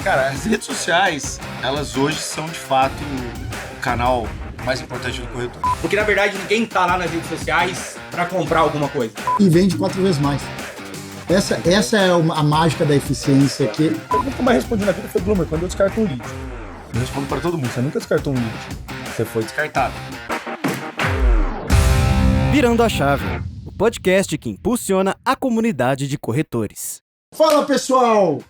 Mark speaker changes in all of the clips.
Speaker 1: Cara, as redes sociais, elas hoje são de fato o canal mais importante do corretor.
Speaker 2: Porque, na verdade, ninguém tá lá nas redes sociais para comprar alguma coisa.
Speaker 3: E vende 4 vezes mais. Essa é a mágica da eficiência aqui.
Speaker 4: A pergunta que eu mais respondi na vida foi, Bloomer, quando eu descarto um lead?
Speaker 1: Eu respondo para todo mundo.
Speaker 4: Você nunca descartou um lead. Você foi
Speaker 1: Descartado.
Speaker 5: Virando a Chave, o podcast que impulsiona a comunidade de corretores.
Speaker 3: Fala, pessoal!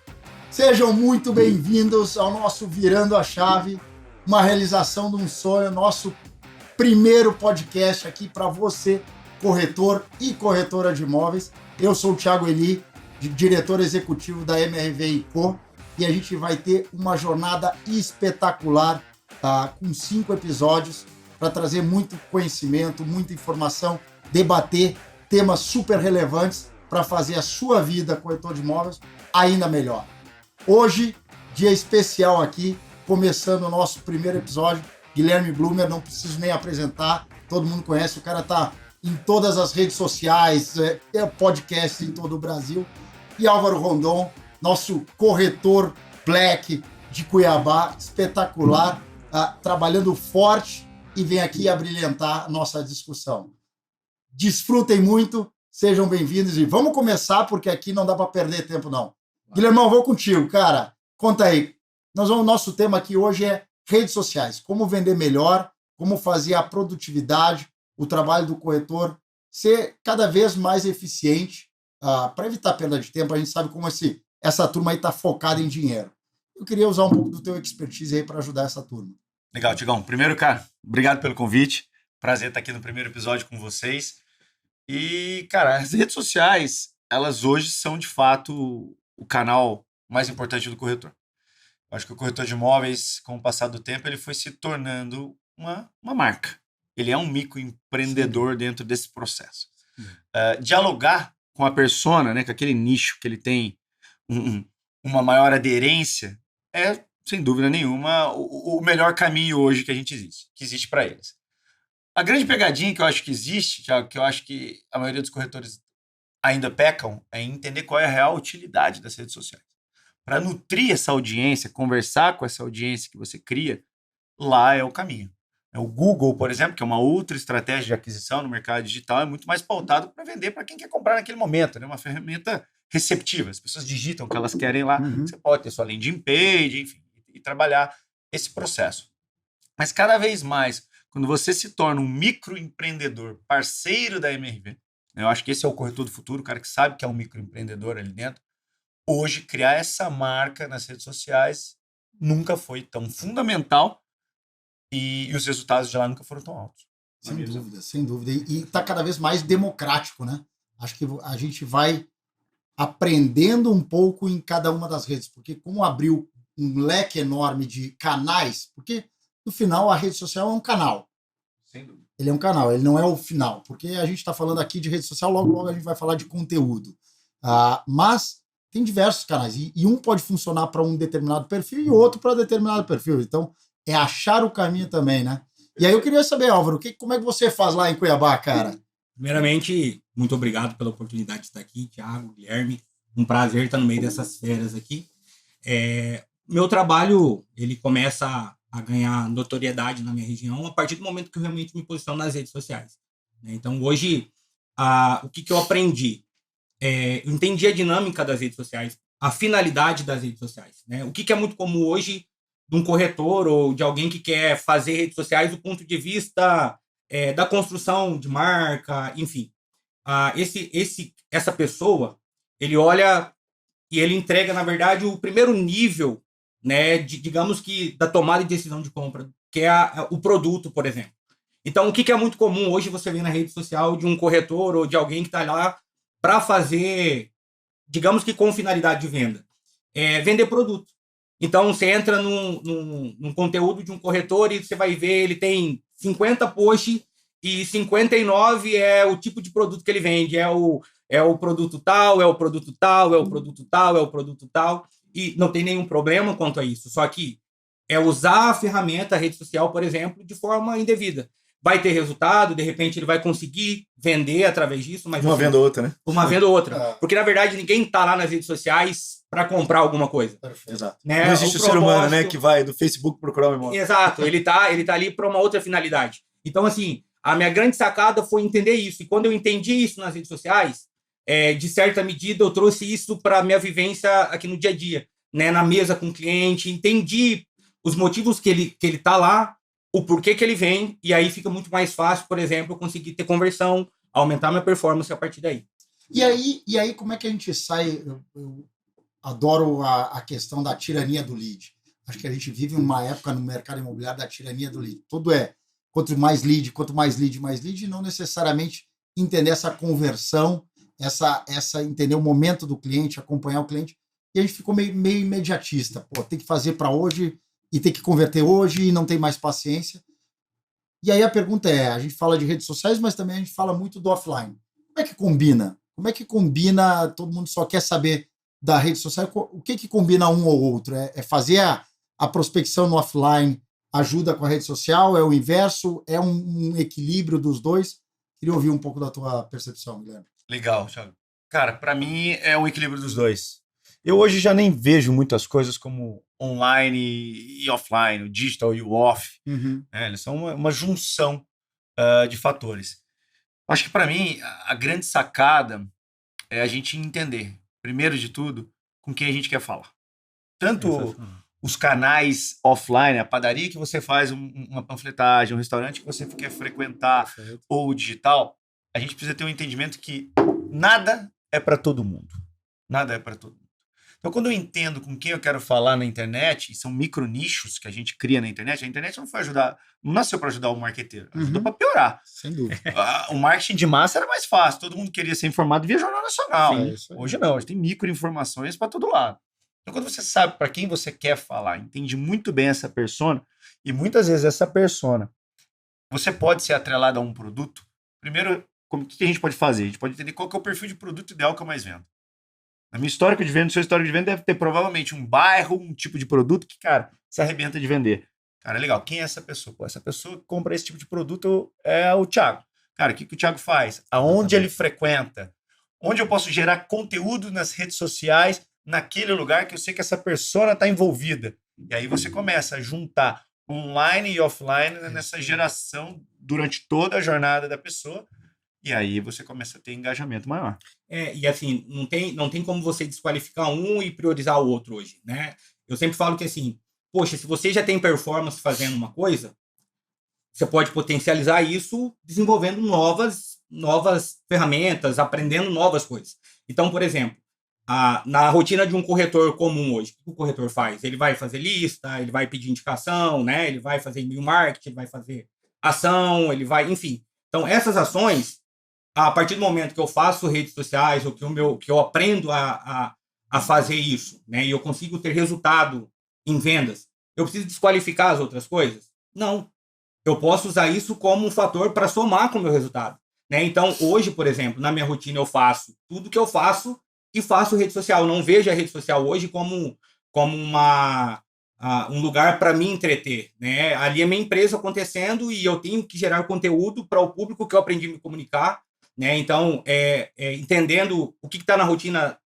Speaker 3: Sejam muito bem-vindos ao nosso Virando a Chave, uma realização de um sonho, nosso primeiro podcast aqui para você, corretor e corretora de imóveis. Eu sou o Thiago Eli, diretor executivo da MRV & Co, e a gente vai ter uma jornada espetacular, tá? Com 5 episódios para trazer muito conhecimento, muita informação, debater temas super relevantes para fazer a sua vida, corretor de imóveis, ainda melhor. Hoje, dia especial aqui, começando o nosso primeiro episódio. Guilherme Bloomer, não preciso nem apresentar, todo mundo conhece, o cara tá em todas as redes sociais, podcast em todo o Brasil. E Álvaro Rondon, nosso corretor Black de Cuiabá, espetacular, trabalhando forte e vem aqui abrilhantar a nossa discussão. Desfrutem muito, sejam bem-vindos e vamos começar, porque aqui não dá para perder tempo, não. Guilhermão, vou contigo, cara. Conta aí. Nosso tema aqui hoje é redes sociais. Como vender melhor, como fazer a produtividade, o trabalho do corretor ser cada vez mais eficiente para evitar perda de tempo. A gente sabe como essa turma aí está focada em dinheiro. Eu queria usar um pouco do teu expertise aí para ajudar essa turma.
Speaker 1: Legal, Tigão. Primeiro, cara, obrigado pelo convite. Prazer estar aqui no primeiro episódio com vocês. E, cara, as redes sociais, elas hoje são, de fato, o canal mais importante do corretor. Eu acho que o corretor de imóveis, com o passar do tempo, ele foi se tornando uma marca. Ele é um microempreendedor dentro desse processo. Dialogar com a persona, né, com aquele nicho que ele tem uma maior aderência, é, sem dúvida nenhuma, o melhor caminho hoje que existe para eles. A grande pegadinha que eu acho que existe, que eu acho que a maioria dos corretores ainda pecam, é entender qual é a real utilidade das redes sociais. Para nutrir essa audiência, conversar com essa audiência que você cria, lá é o caminho. O Google, por exemplo, que é uma outra estratégia de aquisição no mercado digital, é muito mais pautado para vender para quem quer comprar naquele momento, né? Uma ferramenta receptiva. As pessoas digitam o que elas querem lá. Você pode ter sua landing page, enfim, e trabalhar esse processo. Mas cada vez mais, quando você se torna um microempreendedor, parceiro da MRV, eu acho que esse é o corretor do futuro, o cara que sabe que é um microempreendedor ali dentro. Hoje, criar essa marca nas redes sociais nunca foi tão fundamental e os resultados de lá nunca foram tão altos.
Speaker 3: Sem dúvida. E está cada vez mais democrático, né? Acho que a gente vai aprendendo um pouco em cada uma das redes, porque como abriu um leque enorme de canais, porque no final a rede social é um canal.
Speaker 1: Sem dúvida.
Speaker 3: Ele é um canal, ele não é o final, porque a gente está falando aqui de rede social, logo a gente vai falar de conteúdo. Mas tem diversos canais, e um pode funcionar para um determinado perfil e outro para determinado perfil. Então, é achar o caminho também, né? E aí eu queria saber, Álvaro, como é que você faz lá em Cuiabá, cara?
Speaker 2: Primeiramente, muito obrigado pela oportunidade de estar aqui, Thiago, Guilherme. Um prazer estar no meio dessas férias aqui. Meu trabalho, ele começa a ganhar notoriedade na minha região a partir do momento que eu realmente me posiciono nas redes sociais. Então, hoje, o que eu aprendi? Eu entendi a dinâmica das redes sociais, a finalidade das redes sociais. Né? O que é muito comum hoje de um corretor ou de alguém que quer fazer redes sociais do ponto de vista da construção de marca, enfim. Essa pessoa, ele olha e ele entrega, na verdade, o primeiro nível, né, digamos que da tomada de decisão de compra, que é o produto, por exemplo. Então, o que é muito comum hoje você vê na rede social de um corretor ou de alguém que está lá para fazer, digamos que com finalidade de venda, vender produto. Então, você entra num conteúdo de um corretor e você vai ver, ele tem 50 posts e 59 é o tipo de produto que ele vende. É o produto tal, é o produto tal, é o produto tal, é o produto tal. E não tem nenhum problema quanto a isso. Só que é usar a ferramenta, a rede social, por exemplo, de forma indevida. vai ter resultado, de repente ele vai conseguir vender através disso, mas
Speaker 1: Uma venda ou outra, né?
Speaker 2: uma venda ou outra.
Speaker 3: É.
Speaker 2: Porque, na verdade, ninguém tá lá nas redes sociais para comprar alguma coisa.
Speaker 3: Perfeito.
Speaker 1: Exato.
Speaker 2: Né?
Speaker 1: Não existe o ser humano, né, que vai do Facebook procurar um imóvel.
Speaker 2: Exato, ele tá ali para uma outra finalidade. Então, assim, a minha grande sacada foi entender isso. E quando eu entendi isso nas redes sociais, de certa medida, eu trouxe isso para minha vivência aqui no dia a dia, né? Na mesa com o cliente, entendi os motivos que ele tá lá, o porquê que ele vem, e aí fica muito mais fácil, por exemplo, eu conseguir ter conversão, aumentar minha performance a partir daí.
Speaker 3: E aí, como é que a gente sai? Eu adoro a questão da tirania do lead. Acho que a gente vive uma época no mercado imobiliário da tirania do lead. Tudo quanto mais lead, mais lead, e não necessariamente entender essa conversão, entender o momento do cliente, acompanhar o cliente. E a gente ficou meio imediatista. Pô, tem que fazer para hoje e tem que converter hoje e não tem mais paciência. E aí a pergunta a gente fala de redes sociais, mas também a gente fala muito do offline. Como é que combina? Como é que combina? Todo mundo só quer saber da rede social. O que combina um ou outro? É fazer a prospecção no offline, ajuda com a rede social? É o inverso? É um equilíbrio dos dois? Queria ouvir um pouco da tua percepção, Guilherme.
Speaker 1: Legal, Thiago. Cara, para mim é um equilíbrio dos dois. Eu hoje já nem vejo muitas coisas como online e offline, o digital e o off. Né? Eles são uma junção de fatores. Acho que para mim a grande sacada é a gente entender, primeiro de tudo, com quem a gente quer falar. Tanto os canais offline, a padaria que você faz uma panfletagem, um restaurante que você quer frequentar, ou o digital, a gente precisa ter um entendimento que nada é para todo mundo. Nada é para todo mundo. Então, quando eu entendo com quem eu quero falar na internet, e são micro-nichos que a gente cria na internet, a internet não foi ajudar, não nasceu para ajudar o marqueteiro, ajudou para piorar.
Speaker 3: Sem dúvida.
Speaker 1: O marketing de massa era mais fácil, todo mundo queria ser informado via Jornal Nacional.
Speaker 3: Sim,
Speaker 1: Hoje não, hoje tem micro-informações para todo lado. Então, quando você sabe para quem você quer falar, entende muito bem essa persona, e muitas vezes essa persona, você pode ser atrelado a um produto. Primeiro, o que a gente pode fazer? A gente pode entender qual que é o perfil de produto ideal que eu mais vendo. Na minha histórico de venda, no seu histórico de venda, deve ter provavelmente um bairro, um tipo de produto que, cara, se arrebenta de vender. Cara, legal. Quem é essa pessoa? Pô, essa pessoa que compra esse tipo de produto é o Thiago. Cara, o que o Thiago faz? Aonde ele frequenta? Onde eu posso gerar conteúdo nas redes sociais, naquele lugar que eu sei que essa persona está envolvida. E aí você começa a juntar online e offline nessa geração durante toda a jornada da pessoa. E aí você começa a ter engajamento maior.
Speaker 2: E assim, não tem como você desqualificar um e priorizar o outro hoje, né? Eu sempre falo que assim, poxa, se você já tem performance fazendo uma coisa, você pode potencializar isso desenvolvendo novas ferramentas, aprendendo novas coisas. Então, por exemplo, na rotina de um corretor comum hoje, o que o corretor faz? Ele vai fazer lista, ele vai pedir indicação, né? Ele vai fazer e-mail marketing, ele vai fazer ação, ele vai, enfim. Então, essas ações, a partir do momento que eu faço redes sociais, ou que eu aprendo a fazer isso, né, e eu consigo ter resultado em vendas, eu preciso desqualificar as outras coisas? Não. Eu posso usar isso como um fator para somar com o meu resultado. Né? Então, hoje, por exemplo, na minha rotina eu faço tudo que eu faço e faço rede social. Eu não vejo a rede social hoje como um lugar para me entreter. Né? Ali é minha empresa acontecendo e eu tenho que gerar conteúdo para o público que eu aprendi a me comunicar. Né? Então, entendendo o que está na rotina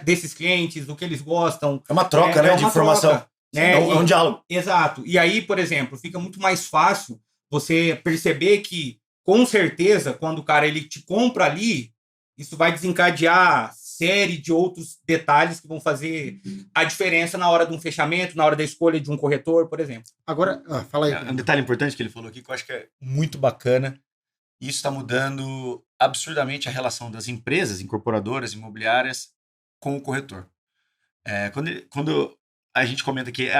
Speaker 2: desses clientes, do que eles gostam.
Speaker 1: É uma troca, né, de informação.
Speaker 2: Troca, né?
Speaker 1: É um diálogo.
Speaker 2: Exato. E aí, por exemplo, fica muito mais fácil você perceber que, com certeza, quando o cara ele te compra ali, isso vai desencadear série de outros detalhes que vão fazer a diferença na hora de um fechamento, na hora da escolha de um corretor, por exemplo.
Speaker 3: Agora, fala aí.
Speaker 1: Um detalhe importante que ele falou aqui, que eu acho que é muito bacana. Isso está mudando absurdamente a relação das empresas, incorporadoras, imobiliárias, com o corretor. Quando a gente comenta que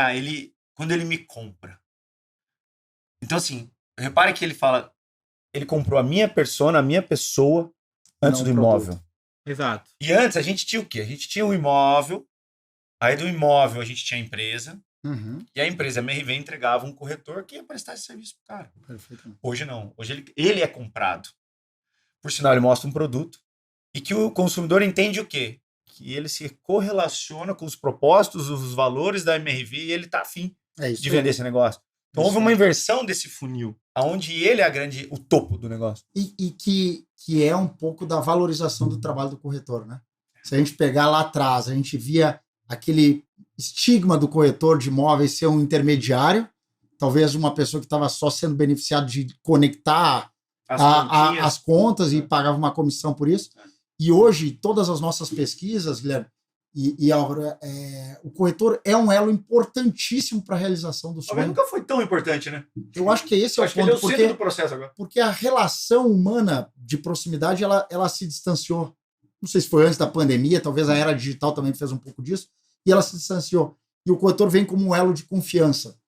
Speaker 1: quando ele me compra. Então, assim, repare que ele fala, ele comprou a minha persona, a minha pessoa, antes do imóvel.
Speaker 2: Exato.
Speaker 1: E antes a gente tinha o quê? A gente tinha o imóvel, aí do imóvel a gente tinha a empresa, e a empresa MRV entregava um corretor que ia prestar esse serviço pro cara.
Speaker 3: Perfeito.
Speaker 1: Hoje não. Hoje ele é comprado. Por sinal, ele mostra um produto e que o consumidor entende o quê? Que ele se correlaciona com os propósitos, os valores da MRV e ele está afim de vender esse negócio. Então houve uma inversão desse funil. aonde ele é o topo do negócio.
Speaker 3: E que é um pouco da valorização do trabalho do corretor, né? Se a gente pegar lá atrás, a gente via aquele estigma do corretor de imóveis ser um intermediário, talvez uma pessoa que estava só sendo beneficiada de conectar as contas e pagava uma comissão por isso. E hoje, todas as nossas pesquisas, Guilherme e Álvaro, o corretor é um elo importantíssimo para a realização do sonho.
Speaker 1: Talvez nunca foi tão importante, né?
Speaker 3: Eu acho que esse é o ponto.
Speaker 1: Ele é o centro do processo agora.
Speaker 3: Porque a relação humana de proximidade, ela se distanciou. Não sei se foi antes da pandemia, talvez a era digital também fez um pouco disso, e ela se distanciou. E o corretor vem como um elo de confiança.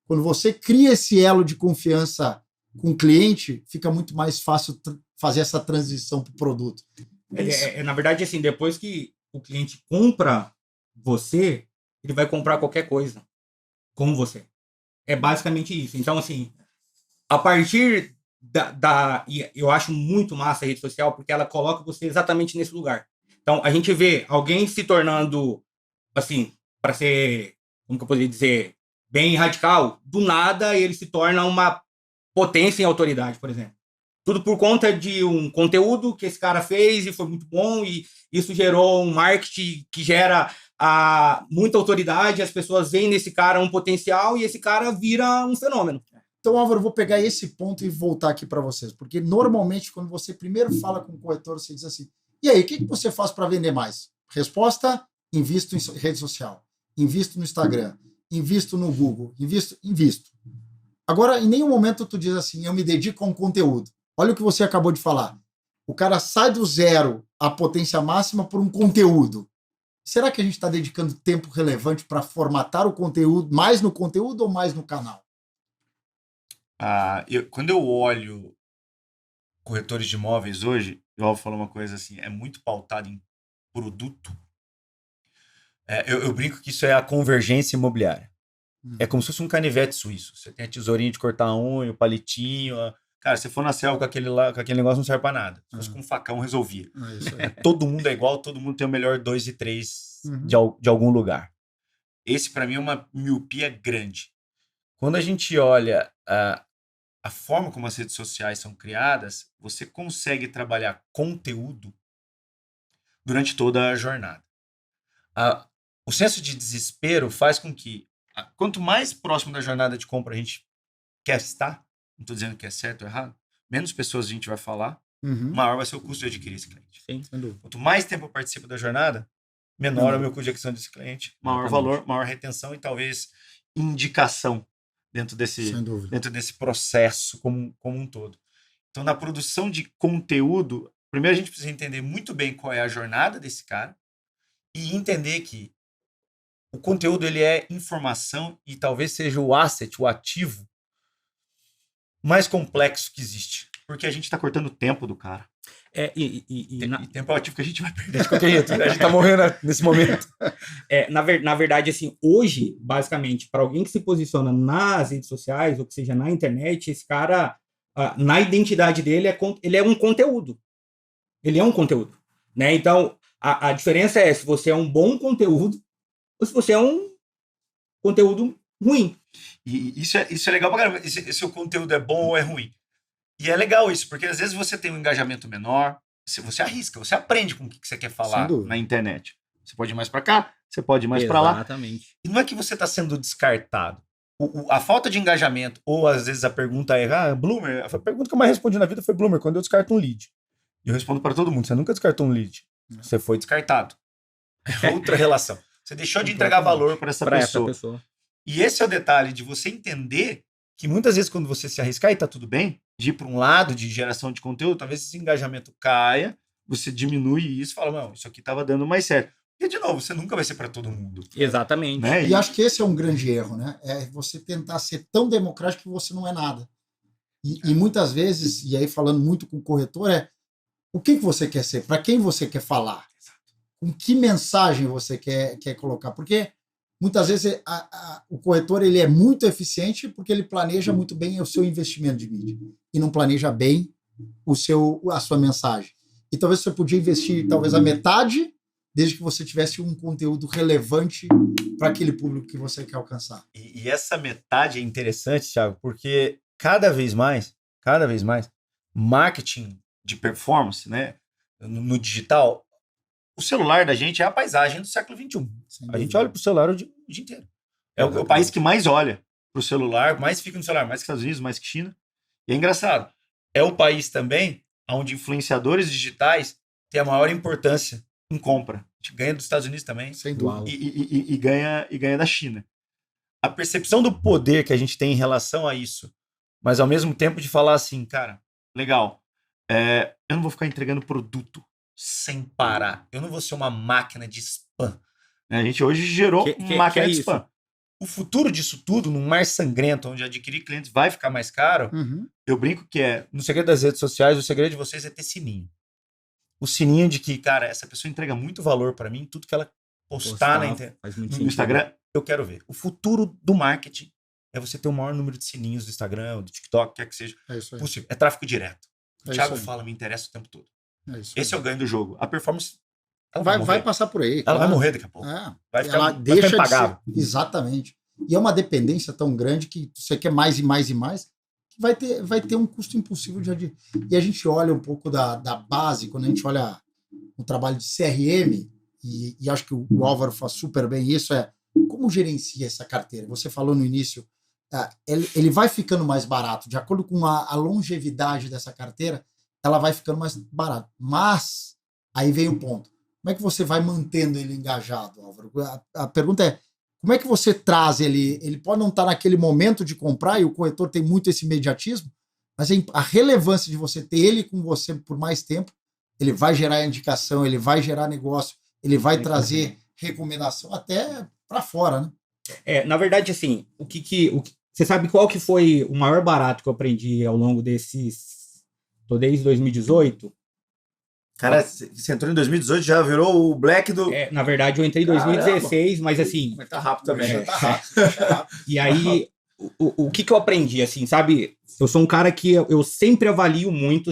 Speaker 3: Quando você cria esse elo de confiança com o cliente, fica muito mais fácil fazer essa transição para o produto.
Speaker 2: Na verdade, assim, depois que o cliente compra você, ele vai comprar qualquer coisa com você. É basicamente isso. Então, assim, a partir eu acho muito massa a rede social, porque ela coloca você exatamente nesse lugar. Então, a gente vê alguém se tornando, assim, para ser, como que eu poderia dizer, bem radical, do nada ele se torna uma potência em autoridade, por exemplo. Tudo por conta de um conteúdo que esse cara fez e foi muito bom, e isso gerou um marketing que gera muita autoridade, as pessoas veem nesse cara um potencial e esse cara vira um fenômeno.
Speaker 3: Então, Álvaro, eu vou pegar esse ponto e voltar aqui para vocês, porque normalmente quando você primeiro fala com o corretor, você diz assim, e aí, o que você faz para vender mais? Resposta, invisto em rede social, invisto no Instagram, invisto no Google, invisto. Agora, em nenhum momento tu diz assim, eu me dedico a um conteúdo. Olha o que você acabou de falar. O cara sai do zero à potência máxima por um conteúdo. Será que a gente está dedicando tempo relevante para formatar o conteúdo, mais no conteúdo ou mais no canal?
Speaker 1: Quando eu olho corretores de imóveis hoje, o Alvo falou uma coisa assim, é muito pautado em produto. Eu brinco que isso é a convergência imobiliária. É como se fosse um canivete suíço. Você tem a tesourinha de cortar a unha, o palitinho. Cara, se for na selva com aquele negócio, não serve pra nada. Se fosse com um facão, resolvia. Todo mundo é igual, todo mundo tem o melhor 2 e 3 de algum lugar. Esse, para mim, é uma miopia grande. Quando a gente olha a forma como as redes sociais são criadas, você consegue trabalhar conteúdo durante toda a jornada. O senso de desespero faz com que, quanto mais próximo da jornada de compra a gente quer estar, não estou dizendo que é certo ou errado, menos pessoas a gente vai falar, maior vai ser o custo de adquirir esse cliente.
Speaker 2: Sim, sem dúvida.
Speaker 1: Quanto mais tempo eu participo da jornada, menor é o meu custo de aquisição desse cliente, maior valor, maior retenção e talvez indicação dentro desse processo como um todo. Então, na produção de conteúdo, primeiro a gente precisa entender muito bem qual é a jornada desse cara e entender que o conteúdo ele é informação e talvez seja o asset, o ativo mais complexo que existe. Porque a gente está cortando o tempo do cara. E tempo é o ativo que a gente vai perder de qualquer jeito. A gente está morrendo nesse momento.
Speaker 2: Na verdade, assim, hoje, basicamente, para alguém que se posiciona nas redes sociais, ou que seja na internet, esse cara, na identidade dele, ele é um conteúdo. Ele é um conteúdo. Né? Então, a diferença é se você é um bom conteúdo ou se você é um conteúdo ruim.
Speaker 1: E isso é legal pra caramba. Se o conteúdo é bom ou é ruim. E é legal isso, porque às vezes você tem um engajamento menor, você arrisca, você aprende com o que você quer falar na internet. Você pode ir mais para cá, você pode ir mais para lá.
Speaker 2: Exatamente.
Speaker 1: E não é que você está sendo descartado. A falta de engajamento, ou às vezes a pergunta é, Bloomer, a pergunta que eu mais respondi na vida foi, Bloomer, quando eu descarto um lead? E eu respondo para todo mundo, você nunca descartou um lead. Você foi descartado. É outra relação. Você deixou de entregar valor para essa pessoa. E esse é o detalhe de você entender que muitas vezes quando você se arriscar e tá tudo bem, de ir para um lado de geração de conteúdo, talvez esse engajamento caia, você diminui isso e fala, não, isso aqui estava dando mais certo. E, de novo, você nunca vai ser para todo mundo.
Speaker 2: Exatamente.
Speaker 3: Né? E acho que esse é um grande erro, né? É você tentar ser tão democrático que você não é nada. E muitas vezes, e aí falando muito com o corretor, o que você quer ser? Para quem você quer falar? Com que mensagem você quer colocar? Porque muitas vezes o corretor ele é muito eficiente porque ele planeja muito bem o seu investimento de mídia e não planeja bem a sua mensagem. E talvez você podia investir talvez a metade, desde que você tivesse um conteúdo relevante para aquele público que você quer alcançar.
Speaker 1: E essa metade é interessante, Thiago, porque cada vez mais, marketing de performance, né? No digital, o celular da gente é a paisagem do século XXI. A gente olha pro celular o dia inteiro. É o país que mais olha pro celular, mais fica no celular, mais que Estados Unidos, mais que China. E é engraçado. É o país também onde influenciadores digitais têm a maior importância em compra. A gente ganha dos Estados Unidos também.
Speaker 3: Sem dúvida.
Speaker 1: E ganha da China. A percepção do poder que a gente tem em relação a isso, mas ao mesmo tempo de falar assim, cara, legal, eu não vou ficar entregando produto sem parar. Eu não vou ser uma máquina de spam. A gente hoje gerou uma máquina de spam. O futuro disso tudo, num mar sangrento, onde adquirir clientes vai ficar mais caro, eu brinco que no segredo das redes sociais, o segredo de vocês é ter sininho. O sininho de que, cara, essa pessoa entrega muito valor para mim, tudo que ela postar no Instagram, eu quero ver. O futuro do marketing é você ter o maior número de sininhos do Instagram, do TikTok, quer que seja possível. É tráfego direto. O Thiago fala, me interessa o tempo todo. Esse é o ganho do jogo. A performance
Speaker 3: vai passar por aí.
Speaker 1: Ela vai morrer daqui a pouco. Vai ficar,
Speaker 3: ela deixa de pagar. Exatamente. E é uma dependência tão grande que você quer mais e mais e mais, que vai ter um custo impossível de adquirir. E a gente olha um pouco da base, quando a gente olha o trabalho de CRM, e acho que o Álvaro faz super bem isso, como gerencia essa carteira? Você falou no início, ele vai ficando mais barato. De acordo com a longevidade dessa carteira, ela vai ficando mais barata. Mas, aí vem o ponto. Como é que você vai mantendo ele engajado, Álvaro? A pergunta é, como é que você traz ele? Ele pode não estar naquele momento de comprar, e o corretor tem muito esse imediatismo, mas a relevância de você ter ele com você por mais tempo, ele vai gerar indicação, ele vai gerar negócio, ele vai trazer recomendação até para fora, né?
Speaker 2: Na verdade, assim, você sabe qual que foi o maior barato que eu aprendi ao longo desde 2018?
Speaker 1: Cara, você entrou em 2018, já virou o Black do...
Speaker 2: Na verdade, eu entrei em 2016, mas assim...
Speaker 1: Mas tá rápido também.
Speaker 3: Tá rápido.
Speaker 2: E aí, o que eu aprendi, assim, sabe? Eu sou um cara que eu sempre avalio muito,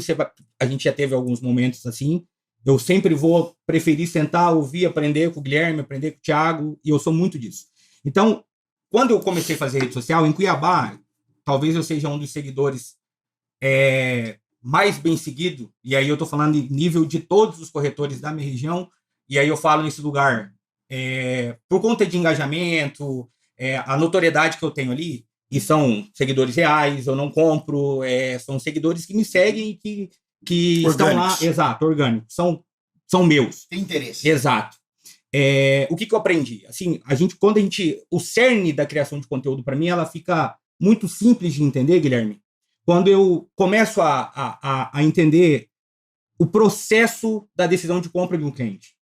Speaker 2: a gente já teve alguns momentos assim, eu sempre vou preferir sentar, ouvir, aprender com o Guilherme, aprender com o Thiago, e eu sou muito disso. Então, quando eu comecei a fazer rede social, em Cuiabá, talvez eu seja um dos seguidores mais bem seguido, e aí eu tô falando em nível de todos os corretores da minha região, e aí eu falo nesse lugar, por conta de engajamento, a notoriedade que eu tenho ali, e são seguidores reais, eu não compro, são seguidores que me seguem e que estão lá, exato, orgânicos, são meus.
Speaker 3: Tem interesse.
Speaker 2: Exato. O que eu aprendi? Assim, o cerne da criação de conteúdo, para mim, ela fica muito simples de entender, Guilherme, quando eu começo a entender o processo da decisão de compra de um cliente.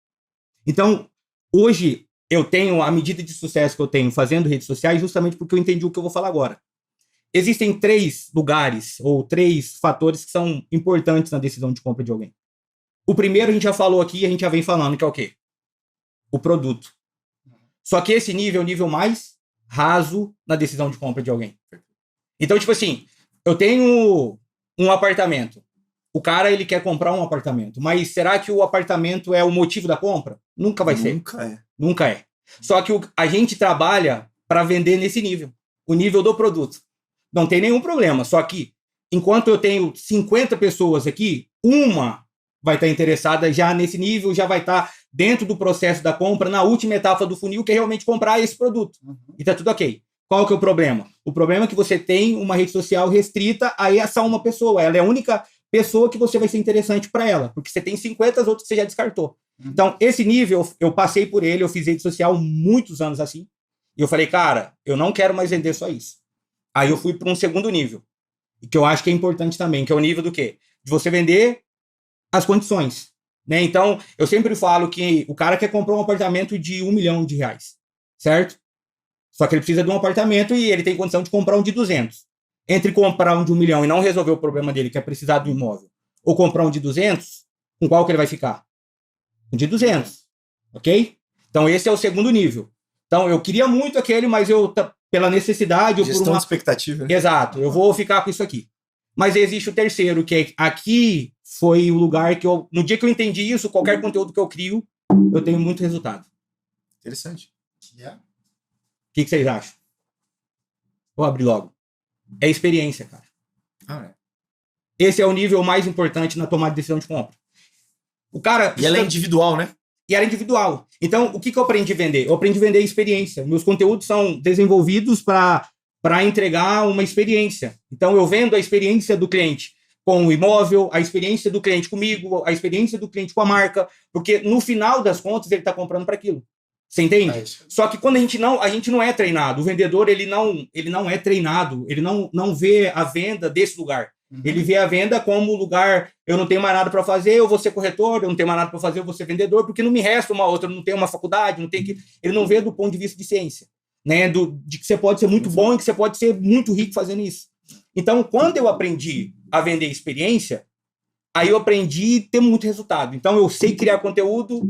Speaker 2: Então, hoje, eu tenho a medida de sucesso que eu tenho fazendo redes sociais justamente porque eu entendi o que eu vou falar agora. Existem 3 lugares ou 3 fatores que são importantes na decisão de compra de alguém. O primeiro a gente já falou aqui, a gente já vem falando, que é o quê? O produto. Só que esse nível é o nível mais raso na decisão de compra de alguém. Então, tipo assim, eu tenho um apartamento. O cara, ele quer comprar um apartamento. Mas será que o apartamento é o motivo da compra? Nunca vai ser. Nunca é. Só que a gente trabalha para vender nesse nível. O nível do produto. Não tem nenhum problema. Só que, enquanto eu tenho 50 pessoas aqui, uma vai estar interessada já nesse nível, já vai estar dentro do processo da compra, na última etapa do funil, que é realmente comprar esse produto. E tá tudo ok. Qual que é o problema? O problema é que você tem uma rede social restrita a essa uma pessoa. Ela é a única pessoa que você vai ser interessante para ela, porque você tem 50, as outras você já descartou. Então, esse nível, eu passei por ele, eu fiz rede social muitos anos assim, e eu falei, cara, eu não quero mais vender só isso. Aí eu fui para um segundo nível, que eu acho que é importante também, que é o nível do quê? De você vender as condições, né? Então, eu sempre falo que o cara quer comprar um apartamento de R$1 milhão, certo? Só que ele precisa de um apartamento e ele tem condição de comprar um de 200. Entre comprar um de 1 milhão e não resolver o problema dele, que é precisar do imóvel, ou comprar um de 200, com qual que ele vai ficar? Um de 200, ok? Então, esse é o segundo nível. Então, eu queria muito aquele, mas pela necessidade...
Speaker 1: Gestão de expectativa.
Speaker 2: Né? Exato, eu vou ficar com isso aqui. Mas existe o terceiro, que aqui foi o lugar que no dia que eu entendi isso, qualquer conteúdo que eu crio, eu tenho muito resultado.
Speaker 1: Interessante.
Speaker 2: O que vocês acham? Vou abrir logo. É experiência, cara. Esse é o nível mais importante na tomada de decisão de compra. O cara...
Speaker 1: E ela é individual, né?
Speaker 2: E era individual. Então, o que eu aprendi a vender? Eu aprendi a vender experiência. Meus conteúdos são desenvolvidos para entregar uma experiência. Então, eu vendo a experiência do cliente com o imóvel, a experiência do cliente comigo, a experiência do cliente com a marca, porque no final das contas ele está comprando para aquilo. Você entende? Só que quando a gente não é treinado, o vendedor ele não é treinado, ele não vê a venda desse lugar. Ele vê a venda como lugar, eu não tenho mais nada para fazer, eu vou ser corretor, eu não tenho mais nada para fazer, eu vou ser vendedor, porque não me resta uma outra, eu não tenho uma faculdade, não tenho que... Ele não vê do ponto de vista de ciência, né? De que você pode ser muito bom e que você pode ser muito rico fazendo isso. Então, quando eu aprendi a vender experiência, aí eu aprendi a ter muito resultado. Então, eu sei criar conteúdo,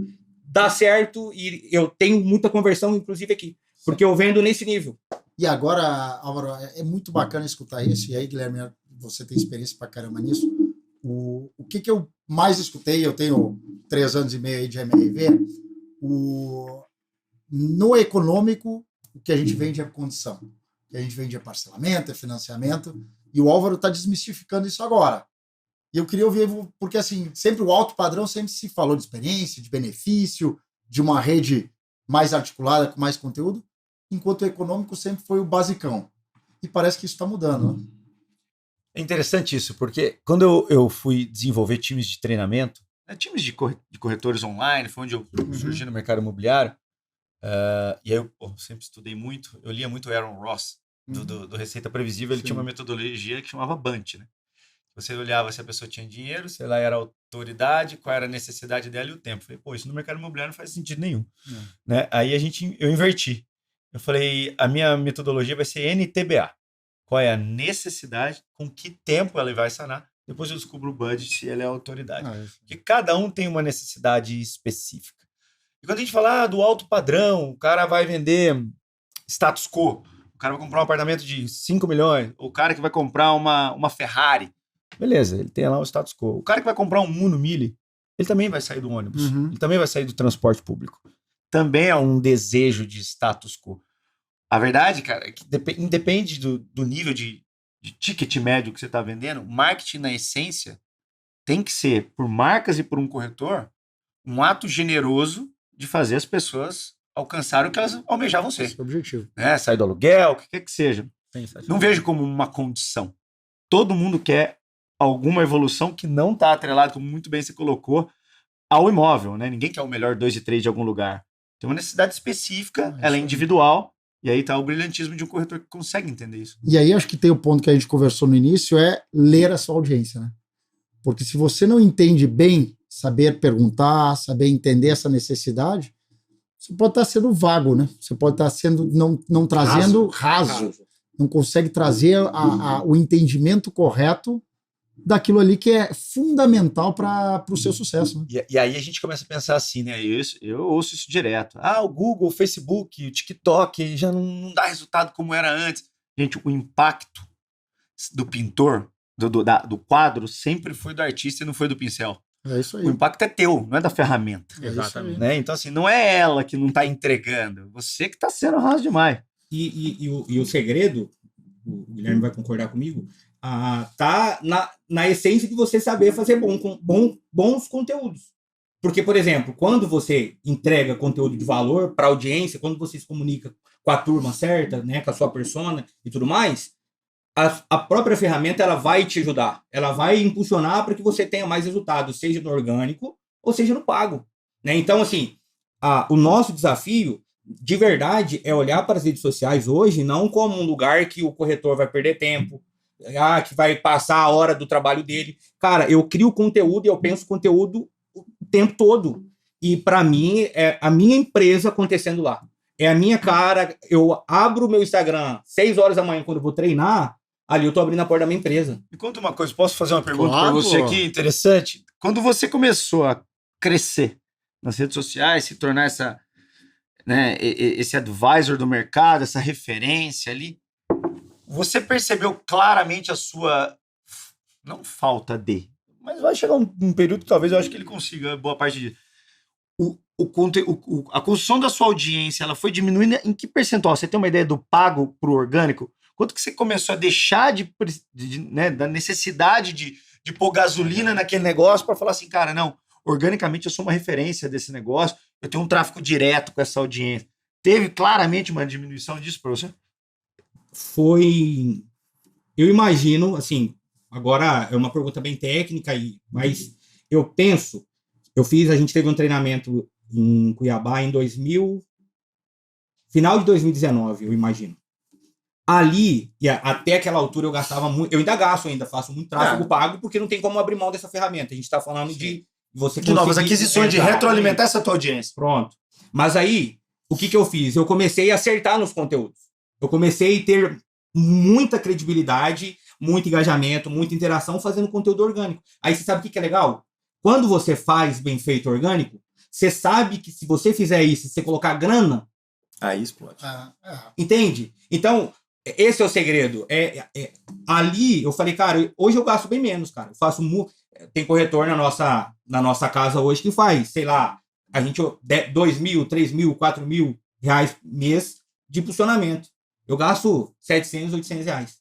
Speaker 2: dá certo, e eu tenho muita conversão, inclusive aqui, porque eu vendo nesse nível.
Speaker 3: E agora, Álvaro, é muito bacana escutar isso, e aí, Guilherme, você tem experiência pra caramba nisso. O que eu mais escutei, eu tenho 3 anos e meio aí de MRV, no econômico, o que a gente vende é condição. O que a gente vende é parcelamento, é financiamento, e o Álvaro está desmistificando isso agora. E eu queria ouvir, porque assim, sempre o alto padrão sempre se falou de experiência, de benefício, de uma rede mais articulada, com mais conteúdo, enquanto o econômico sempre foi o basicão. E parece que isso está mudando, né?
Speaker 1: É interessante isso, porque quando eu fui desenvolver times de treinamento, times de corretores online, foi onde eu surgi no mercado imobiliário, e aí eu sempre estudei muito, eu lia muito Aaron Ross, do Receita Previsível, ele tinha uma metodologia que chamava BUNT, né? Você olhava se a pessoa tinha dinheiro, se ela era autoridade, qual era a necessidade dela e o tempo. Eu falei, isso no mercado imobiliário não faz sentido nenhum. Né? Aí eu inverti. Eu falei, a minha metodologia vai ser NTBA. Qual é a necessidade, com que tempo ela vai sanar. Depois eu descubro o budget, se ela é autoridade. Porque cada um tem uma necessidade específica. E quando a gente fala do alto padrão, o cara vai vender status quo, o cara vai comprar um apartamento de 5 milhões, o cara que vai comprar uma Ferrari, beleza, ele tem lá o status quo. O cara que vai comprar um Uno Mille, ele também vai sair do ônibus, ele também vai sair do transporte público. Também é um desejo de status quo. A verdade, cara, é que independe do nível de ticket médio que você está vendendo, marketing na essência tem que ser, por marcas e por um corretor, um ato generoso de fazer as pessoas alcançarem o que elas almejavam ser.
Speaker 3: Esse é o objetivo.
Speaker 1: Sair do aluguel, o que quer que seja. Não vejo como uma condição. Todo mundo quer alguma evolução que não está atrelada, como muito bem você colocou, ao imóvel, né? Ninguém quer o melhor 2 de 3 de algum lugar. Tem uma necessidade específica, ela é individual, e aí está o brilhantismo de um corretor que consegue entender isso.
Speaker 3: E aí acho que tem o ponto que a gente conversou no início, é ler a sua audiência, né? Porque se você não entende bem, saber perguntar, saber entender essa necessidade, você pode estar sendo vago, né? Você pode estar sendo não trazendo raso. Não consegue trazer o entendimento correto daquilo ali que é fundamental para o seu sucesso. Né?
Speaker 1: E aí a gente começa a pensar assim, né? Eu ouço isso direto. O Google, o Facebook, o TikTok já não dá resultado como era antes. Gente, o impacto do pintor, do quadro, sempre foi do artista e não foi do pincel.
Speaker 3: É isso aí.
Speaker 1: O impacto é teu, não é da ferramenta.
Speaker 2: Exatamente.
Speaker 1: Né? Então, assim, não é ela que não está entregando, você que está sendo raso demais.
Speaker 2: E o segredo, o Guilherme vai concordar comigo, tá na essência de você saber fazer bons conteúdos. Porque, por exemplo, quando você entrega conteúdo de valor para a audiência, quando você se comunica com a turma certa, né, com a sua persona e tudo mais, a própria ferramenta ela vai te ajudar. Ela vai impulsionar para que você tenha mais resultados, seja no orgânico ou seja no pago. Né? Então, assim, o nosso desafio, de verdade, é olhar para as redes sociais hoje não como um lugar que o corretor vai perder tempo, que vai passar a hora do trabalho dele. Cara, eu crio conteúdo e eu penso conteúdo o tempo todo. E para mim, é a minha empresa acontecendo lá. É a minha cara. Eu abro o meu Instagram 6 horas da manhã quando eu vou treinar, ali eu tô abrindo a porta da minha empresa.
Speaker 1: Me conta uma coisa, posso fazer uma pergunta para você aqui, interessante? Quando você começou a crescer nas redes sociais, se tornar esse advisor do mercado, essa referência ali, você percebeu claramente a sua, não falta de, mas vai chegar um período que talvez eu acho que ele consiga boa parte disso. A construção da sua audiência, ela foi diminuindo em que percentual? Você tem uma ideia do pago para o orgânico? Quanto que você começou a deixar né, da necessidade de pôr gasolina naquele negócio para falar assim, cara, não, organicamente eu sou uma referência desse negócio, eu tenho um tráfego direto com essa audiência. Teve claramente uma diminuição disso para você?
Speaker 2: Foi... Eu imagino, assim, agora é uma pergunta bem técnica, mas eu penso, a gente teve um treinamento em Cuiabá em final de 2019, eu imagino. Ali, até aquela altura eu gastava muito, eu ainda gasto, faço muito tráfego pago, porque não tem como abrir mão dessa ferramenta. A gente está falando de você
Speaker 1: de novas aquisições, de retroalimentar essa tua audiência.
Speaker 2: Pronto. Mas aí, o que eu fiz? Eu comecei a acertar nos conteúdos. Eu comecei a ter muita credibilidade, muito engajamento, muita interação fazendo conteúdo orgânico. Aí você sabe o que é legal? Quando você faz bem feito orgânico, você sabe que se você fizer isso, se você colocar grana,
Speaker 1: aí explode.
Speaker 2: Entende? Então, esse é o segredo. Ali eu falei, cara, hoje eu gasto bem menos, cara. Eu faço tem corretor na nossa casa hoje que faz, sei lá, a gente 2 mil, 3 mil, 4 mil reais mês de impulsionamento. Eu gasto 700, 800 reais.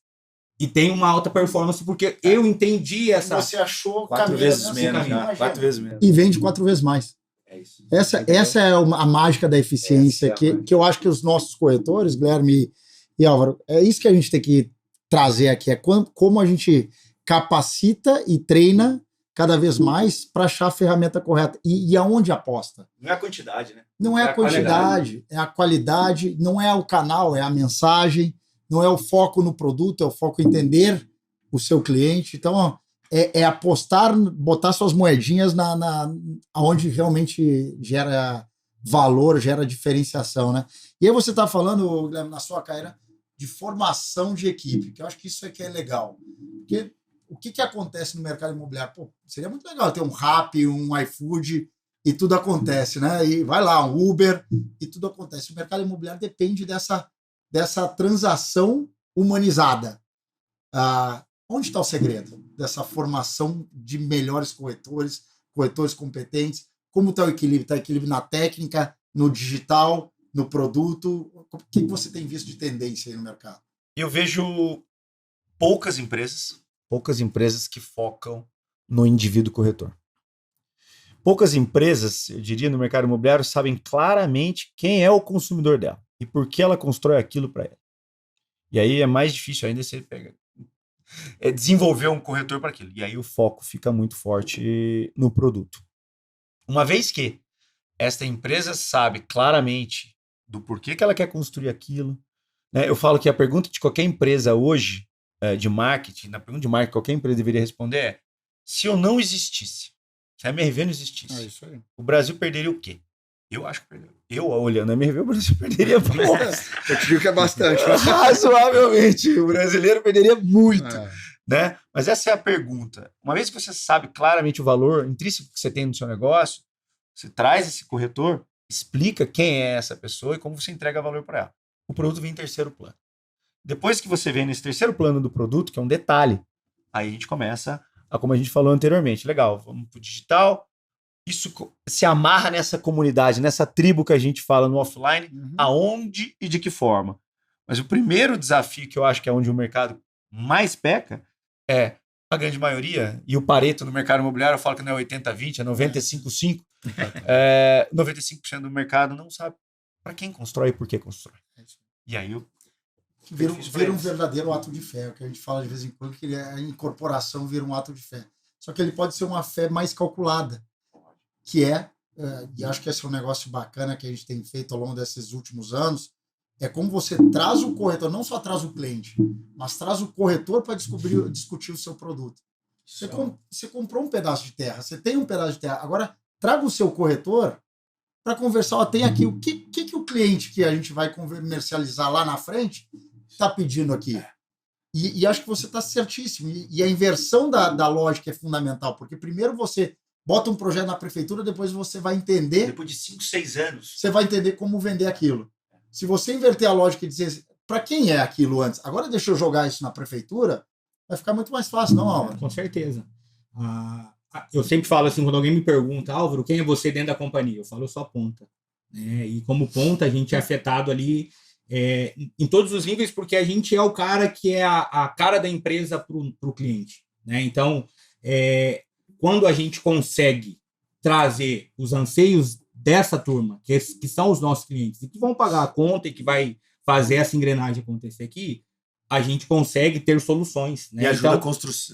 Speaker 2: E tem uma alta performance porque eu entendi essa...
Speaker 3: Você achou
Speaker 1: 4 vezes menos. 4 vezes menos.
Speaker 3: E vende 4 vezes mais.
Speaker 1: É isso.
Speaker 3: Essa é a mágica da eficiência que eu acho que os nossos corretores, Guilherme e Álvaro, é isso que a gente tem que trazer aqui, é como a gente capacita e treina cada vez mais para achar a ferramenta correta. E aonde aposta?
Speaker 1: Não é a quantidade, né?
Speaker 3: Não é a quantidade, é a qualidade, não é o canal, é a mensagem, não é o foco no produto, é o foco em entender o seu cliente. Então, ó, é apostar, botar suas moedinhas onde realmente gera valor, gera diferenciação, né? E aí você está falando, Guilherme, na sua carreira, de formação de equipe, que eu acho que isso aqui é legal. Porque o que acontece no mercado imobiliário? Pô, seria muito legal ter um Rappi, um iFood e tudo acontece, né? E vai lá, um Uber e tudo acontece. O mercado imobiliário depende dessa transação humanizada. Onde está o segredo dessa formação de melhores corretores competentes? Como está o equilíbrio? Está equilíbrio na técnica, no digital, no produto? O que você tem visto de tendência aí no mercado?
Speaker 1: Eu vejo poucas empresas que focam no indivíduo corretor. Poucas empresas, eu diria, no mercado imobiliário sabem claramente quem é o consumidor dela e por que ela constrói aquilo para ela. E aí é mais difícil ainda você desenvolver um corretor para aquilo. E aí o foco fica muito forte no produto. Uma vez que esta empresa sabe claramente do porquê que ela quer construir aquilo, né? Eu falo que a pergunta de qualquer empresa hoje, de marketing, na pergunta de marketing, qualquer empresa deveria responder é: se eu não existisse, se a MRV não existisse,
Speaker 3: Isso aí.
Speaker 1: o Brasil perderia o quê? Eu acho que perderia. Eu, olhando a MRV, o Brasil perderia
Speaker 3: Eu te digo que é bastante.
Speaker 1: Razoavelmente. O brasileiro perderia muito. Né? Mas essa é a pergunta. Uma vez que você sabe claramente o valor intrínseco que você tem no seu negócio, você traz esse corretor, explica quem é essa pessoa e como você entrega valor para ela. O produto vem em terceiro plano. Depois que você vem nesse terceiro plano do produto, que é um detalhe, aí a gente começa a, como a gente falou anteriormente, legal, vamos para o digital, isso se amarra nessa comunidade, nessa tribo que a gente fala no offline, aonde e de que forma. Mas o primeiro desafio, que eu acho que é onde o mercado mais peca, é a grande maioria, e o Pareto no mercado imobiliário, eu falo que não é 80-20, é 95-5. 95% do mercado não sabe para quem constrói e por que constrói. E aí
Speaker 3: vira um verdadeiro ato de fé, o que a gente fala de vez em quando, que a incorporação vira um ato de fé. Só que ele pode ser uma fé mais calculada, que e acho que esse é um negócio bacana que a gente tem feito ao longo desses últimos anos, é como você traz o corretor, não só traz o cliente, mas traz o corretor para discutir o seu produto. Você comprou um pedaço de terra, você tem um pedaço de terra, agora traga o seu corretor para conversar. Tem aqui o que o cliente que a gente vai comercializar lá na frente está pedindo aqui. E acho que você está certíssimo. E a inversão da lógica é fundamental, porque primeiro você bota um projeto na prefeitura, depois você vai entender...
Speaker 1: Depois de 5, 6 anos.
Speaker 3: Você vai entender como vender aquilo. Se você inverter a lógica e dizer para quem é aquilo antes, agora deixa eu jogar isso na prefeitura, vai ficar muito mais fácil, não, Álvaro?
Speaker 2: Com certeza. Eu sempre falo assim, quando alguém me pergunta, Álvaro, quem é você dentro da companhia? Eu falo, eu sou a ponta. E como ponta, a gente é afetado ali em todos os níveis, porque a gente é o cara que é a cara da empresa para o cliente, né? Então, quando a gente consegue trazer os anseios dessa turma, que são os nossos clientes, e que vão pagar a conta e que vai fazer essa engrenagem acontecer aqui, a gente consegue ter soluções. Né?
Speaker 1: E ajuda
Speaker 2: então,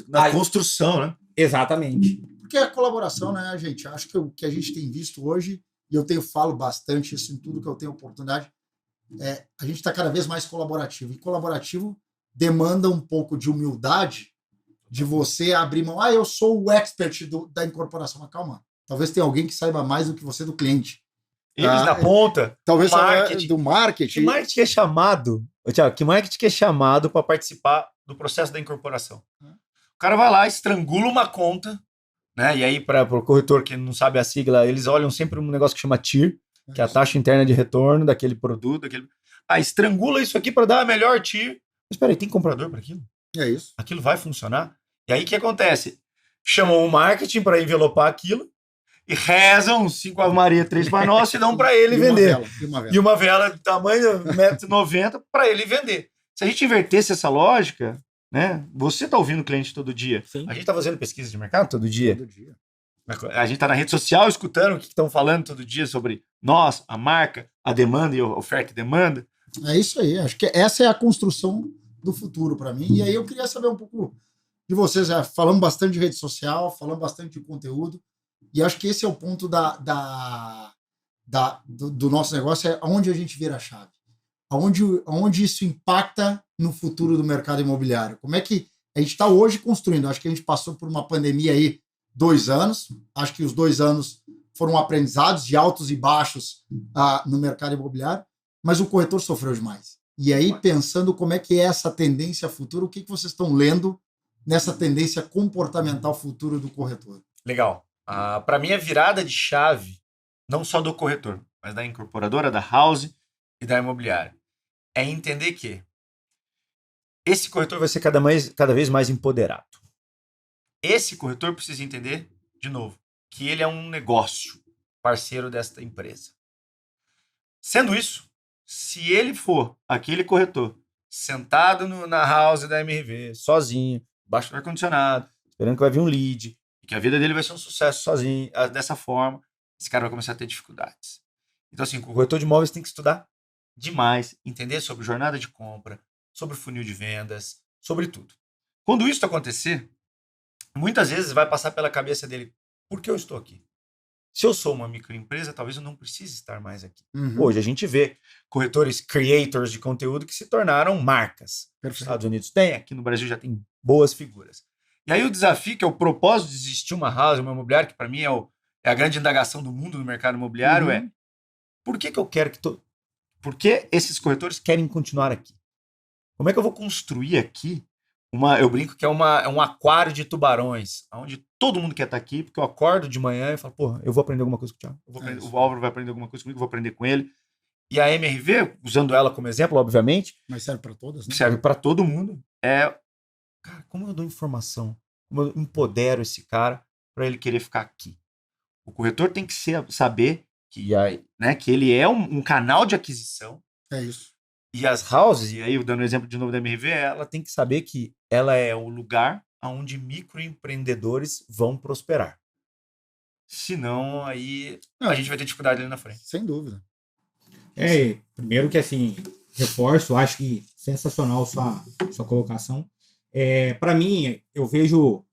Speaker 1: na construção, né?
Speaker 2: Exatamente.
Speaker 3: Porque a colaboração, né, gente? Acho que o que a gente tem visto hoje, e eu falo bastante isso em tudo que eu tenho oportunidade, a gente está cada vez mais colaborativo. E colaborativo demanda um pouco de humildade de você abrir mão. Eu sou o expert da incorporação. Mas calma, talvez tenha alguém que saiba mais do que você do cliente.
Speaker 1: Eles na ponta,
Speaker 3: talvez
Speaker 1: marketing.
Speaker 3: Do marketing.
Speaker 1: Que marketing é chamado, Thiago, que marketing é chamado para participar do processo da incorporação? O cara vai lá, estrangula uma conta, né? E aí, para o corretor que não sabe a sigla, eles olham sempre um negócio que chama TIR, que é a taxa interna de retorno daquele produto. Estrangula isso aqui para dar a melhor TIR. Mas espera aí, tem comprador para aquilo?
Speaker 3: É isso.
Speaker 1: Aquilo vai funcionar? E aí o que acontece? Chamam o marketing para envelopar aquilo e rezam 5 Ave Maria, 3 Pai Nosso e dão para ele vender. E uma vela de tamanho 1,90 m para ele vender. Se a gente invertesse essa lógica, né? Você está ouvindo o cliente todo dia.
Speaker 2: Sim.
Speaker 1: A gente está fazendo pesquisa de mercado todo dia.
Speaker 3: Todo dia.
Speaker 1: A gente está na rede social escutando o que estão falando todo dia sobre nós, a marca, a demanda e a oferta e demanda.
Speaker 3: É isso aí. Acho que essa é a construção do futuro para mim. E aí eu queria saber um pouco de vocês. Falamos bastante de rede social, falamos bastante de conteúdo. E acho que esse é o ponto do nosso negócio, é onde a gente vira a chave. Onde isso impacta no futuro do mercado imobiliário. Como é que a gente está hoje construindo? Acho que a gente passou por uma pandemia aí 2 anos. Acho que os 2 anos foram aprendizados de altos e baixos no mercado imobiliário, mas o corretor sofreu demais. E aí, pensando como é que é essa tendência futura, o que vocês estão lendo nessa tendência comportamental futura do corretor?
Speaker 1: Legal. Para mim, a virada de chave, não só do corretor, mas da incorporadora, da house e da imobiliária, é entender que esse corretor vai ser cada vez mais empoderado. Esse corretor precisa entender, de novo, que ele é um negócio parceiro desta empresa. Sendo isso, se ele for aquele corretor sentado na house da MRV, sozinho, baixo do ar-condicionado, esperando que vai vir um lead, e que a vida dele vai ser um sucesso sozinho, dessa forma, esse cara vai começar a ter dificuldades. Então, assim, o corretor de imóveis tem que estudar demais, entender sobre jornada de compra, sobre funil de vendas, sobre tudo. Quando isso acontecer, muitas vezes vai passar pela cabeça dele, por que eu estou aqui? Se eu sou uma microempresa, talvez eu não precise estar mais aqui.
Speaker 3: Uhum.
Speaker 1: Hoje a gente vê corretores, creators de conteúdo que se tornaram marcas. Nos Estados Unidos tem, aqui no Brasil já tem boas figuras. E aí o desafio, que é o propósito de existir uma house, uma imobiliária, que para mim é a grande indagação do mundo no mercado imobiliário, é por que eu quero por que esses corretores querem continuar aqui? Como é que eu vou construir aqui eu brinco que é um aquário de tubarões, onde todo mundo quer estar aqui, porque eu acordo de manhã e falo, porra, eu vou aprender alguma coisa com o Thiago, o Álvaro vai aprender alguma coisa comigo, eu vou aprender com ele. E a MRV, usando ela como exemplo, obviamente,
Speaker 3: mas serve para todas, né?
Speaker 1: Serve para todo mundo. Cara, como eu dou informação, como eu empodero esse cara para ele querer ficar aqui. O corretor tem que saber que ele é um canal de aquisição.
Speaker 3: É isso.
Speaker 1: E as houses, e aí dando o exemplo de novo da MRV, ela tem que saber que ela é o lugar onde microempreendedores vão prosperar. Senão, aí a gente vai ter dificuldade ali na frente.
Speaker 3: Sem dúvida.
Speaker 2: Primeiro que, assim, reforço, acho que sensacional sua colocação. Para mim, eu vejo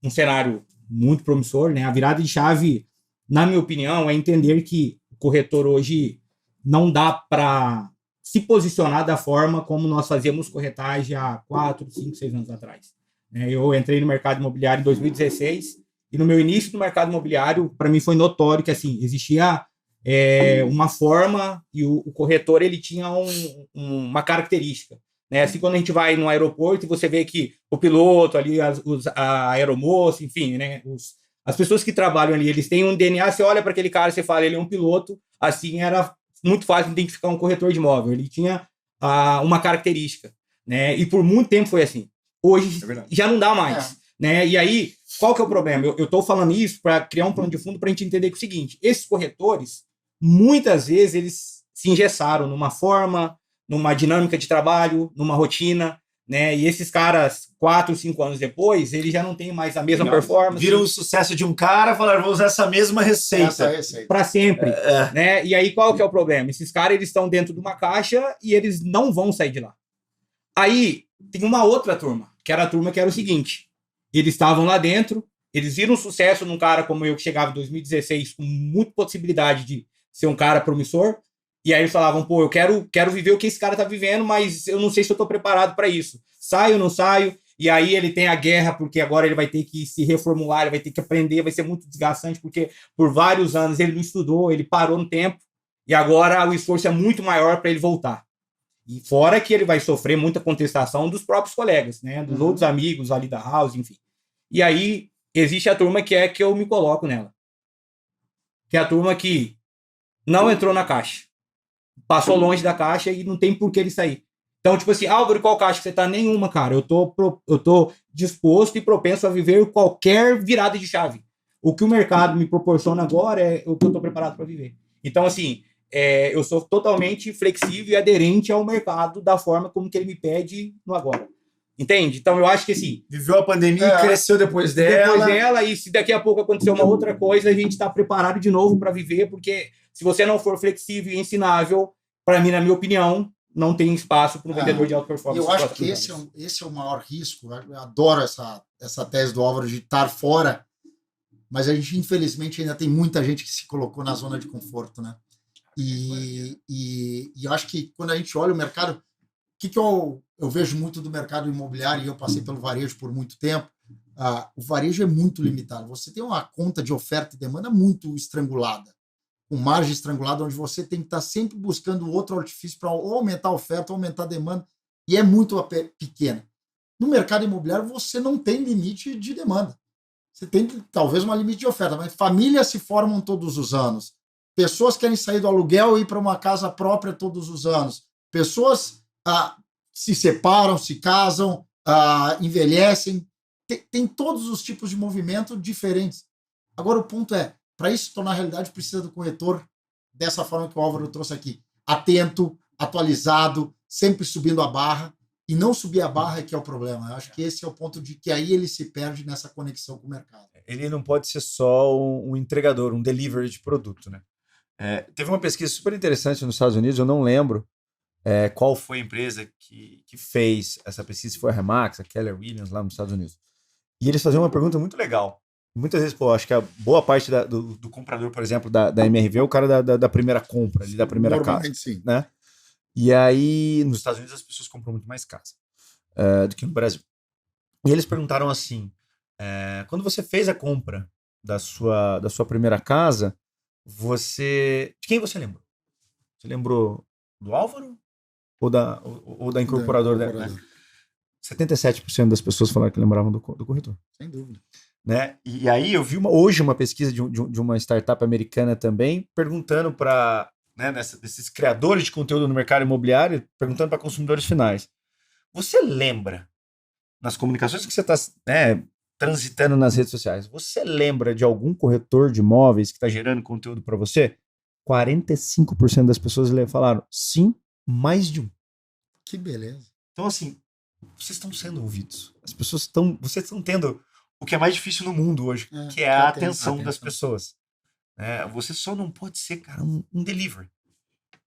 Speaker 2: um cenário muito promissor, né? A virada de chave, na minha opinião, é entender que o corretor hoje não dá para se posicionar da forma como nós fazíamos corretagem há 4, 5, 6 anos atrás. Eu entrei no mercado imobiliário em 2016 e no meu início no mercado imobiliário, para mim foi notório que assim, existia uma forma e o corretor ele tinha uma característica. Assim, quando a gente vai no aeroporto e você vê que o piloto ali, a aeromoça, enfim, né, as pessoas que trabalham ali, eles têm um DNA, você olha para aquele cara, você fala, ele é um piloto, assim, era muito fácil identificar um corretor de imóvel, ele tinha uma característica, né, e por muito tempo foi assim. Hoje já não dá mais, né, e aí, qual que é o problema? Eu estou falando isso para criar um plano de fundo para a gente entender que é o seguinte, esses corretores, muitas vezes, eles se engessaram numa forma, numa dinâmica de trabalho, numa rotina, né? E esses caras, 4, 5 anos depois, eles já não têm mais a mesma performance.
Speaker 1: Viram o sucesso de um cara e falaram, vou usar essa mesma receita.
Speaker 2: Para sempre, né? E aí qual que é o problema? Esses caras, eles estão dentro de uma caixa e eles não vão sair de lá. Aí tem uma outra turma, que era a turma que era o seguinte, eles estavam lá dentro, eles viram sucesso num cara como eu, que chegava em 2016 com muita possibilidade de ser um cara promissor, e aí eles falavam, pô, eu quero viver o que esse cara tá vivendo, mas eu não sei se eu tô preparado para isso. Saio ou não saio? E aí ele tem a guerra, porque agora ele vai ter que se reformular, ele vai ter que aprender, vai ser muito desgastante, porque por vários anos ele não estudou, ele parou no tempo, e agora o esforço é muito maior para ele voltar. E fora que ele vai sofrer muita contestação dos próprios colegas, né? Dos outros amigos ali da house, enfim. E aí existe a turma que eu me coloco nela. Que é a turma que não entrou na caixa. Passou longe da caixa e não tem por que ele sair. Então, tipo assim, Álvaro, qual caixa que você tá? Nenhuma, cara. Eu tô disposto e propenso a viver qualquer virada de chave. O que o mercado me proporciona agora é o que eu tô preparado para viver. Então, assim, eu sou totalmente flexível e aderente ao mercado da forma como que ele me pede no agora. Entende? Então, eu acho que assim...
Speaker 1: Viveu a pandemia, cresceu depois dela.
Speaker 2: E se daqui a pouco acontecer uma outra coisa, a gente está preparado de novo para viver, porque se você não for flexível e ensinável, para mim, na minha opinião, não tem espaço para um vendedor de alta performance.
Speaker 3: Eu acho que esse é o maior risco. Eu adoro essa tese do Álvaro de estar fora, mas a gente, infelizmente, ainda tem muita gente que se colocou na zona de conforto, né? E eu acho que quando a gente olha o mercado, o que eu vejo muito do mercado imobiliário, e eu passei pelo varejo por muito tempo, o varejo é muito limitado. Você tem uma conta de oferta e demanda muito estrangulada, com margem estrangulada, onde você tem que estar sempre buscando outro artifício para ou aumentar a oferta ou aumentar a demanda, e é muito pequena. No mercado imobiliário, você não tem limite de demanda. Você tem talvez uma limite de oferta, mas famílias se formam todos os anos. Pessoas querem sair do aluguel e ir para uma casa própria todos os anos. Pessoas se separam, se casam, envelhecem. Tem todos os tipos de movimento diferentes. Agora, o ponto é, para isso se tornar realidade, precisa do corretor dessa forma que o Álvaro trouxe aqui. Atento, atualizado, sempre subindo a barra. E não subir a barra é que é o problema. Eu acho que esse é o ponto de que aí ele se perde nessa conexão com o mercado.
Speaker 1: Ele não pode ser só um entregador, um delivery de produto, né? Teve uma pesquisa super interessante nos Estados Unidos, eu não lembro qual foi a empresa que fez essa pesquisa, se foi a Remax, a Keller Williams lá nos Estados Unidos. E eles faziam uma pergunta muito legal. Muitas vezes, acho que a boa parte do comprador, por exemplo, da MRV é o cara da primeira compra, ali, da primeira casa.
Speaker 3: Sim.
Speaker 1: Né? E aí, nos Estados Unidos, as pessoas compram muito mais casa do que no Brasil. E eles perguntaram assim, quando você fez a compra da sua primeira casa, de quem você lembrou? Você lembrou do Álvaro? Ou da incorporadora dela? Né? 77% das pessoas falaram que lembravam do corretor.
Speaker 3: Sem dúvida.
Speaker 1: Né? E aí eu vi hoje uma pesquisa de uma startup americana também, perguntando para desses criadores de conteúdo no mercado imobiliário, perguntando para consumidores finais. Você lembra, nas comunicações que você está transitando nas redes sociais, você lembra de algum corretor de imóveis que está gerando conteúdo para você? 45% das pessoas falaram sim, mais de um.
Speaker 3: Que beleza.
Speaker 1: Então, assim, vocês estão sendo ouvidos. Vocês estão tendo o que é mais difícil no mundo hoje, que é a atenção das pessoas. Você só não pode ser, cara, um delivery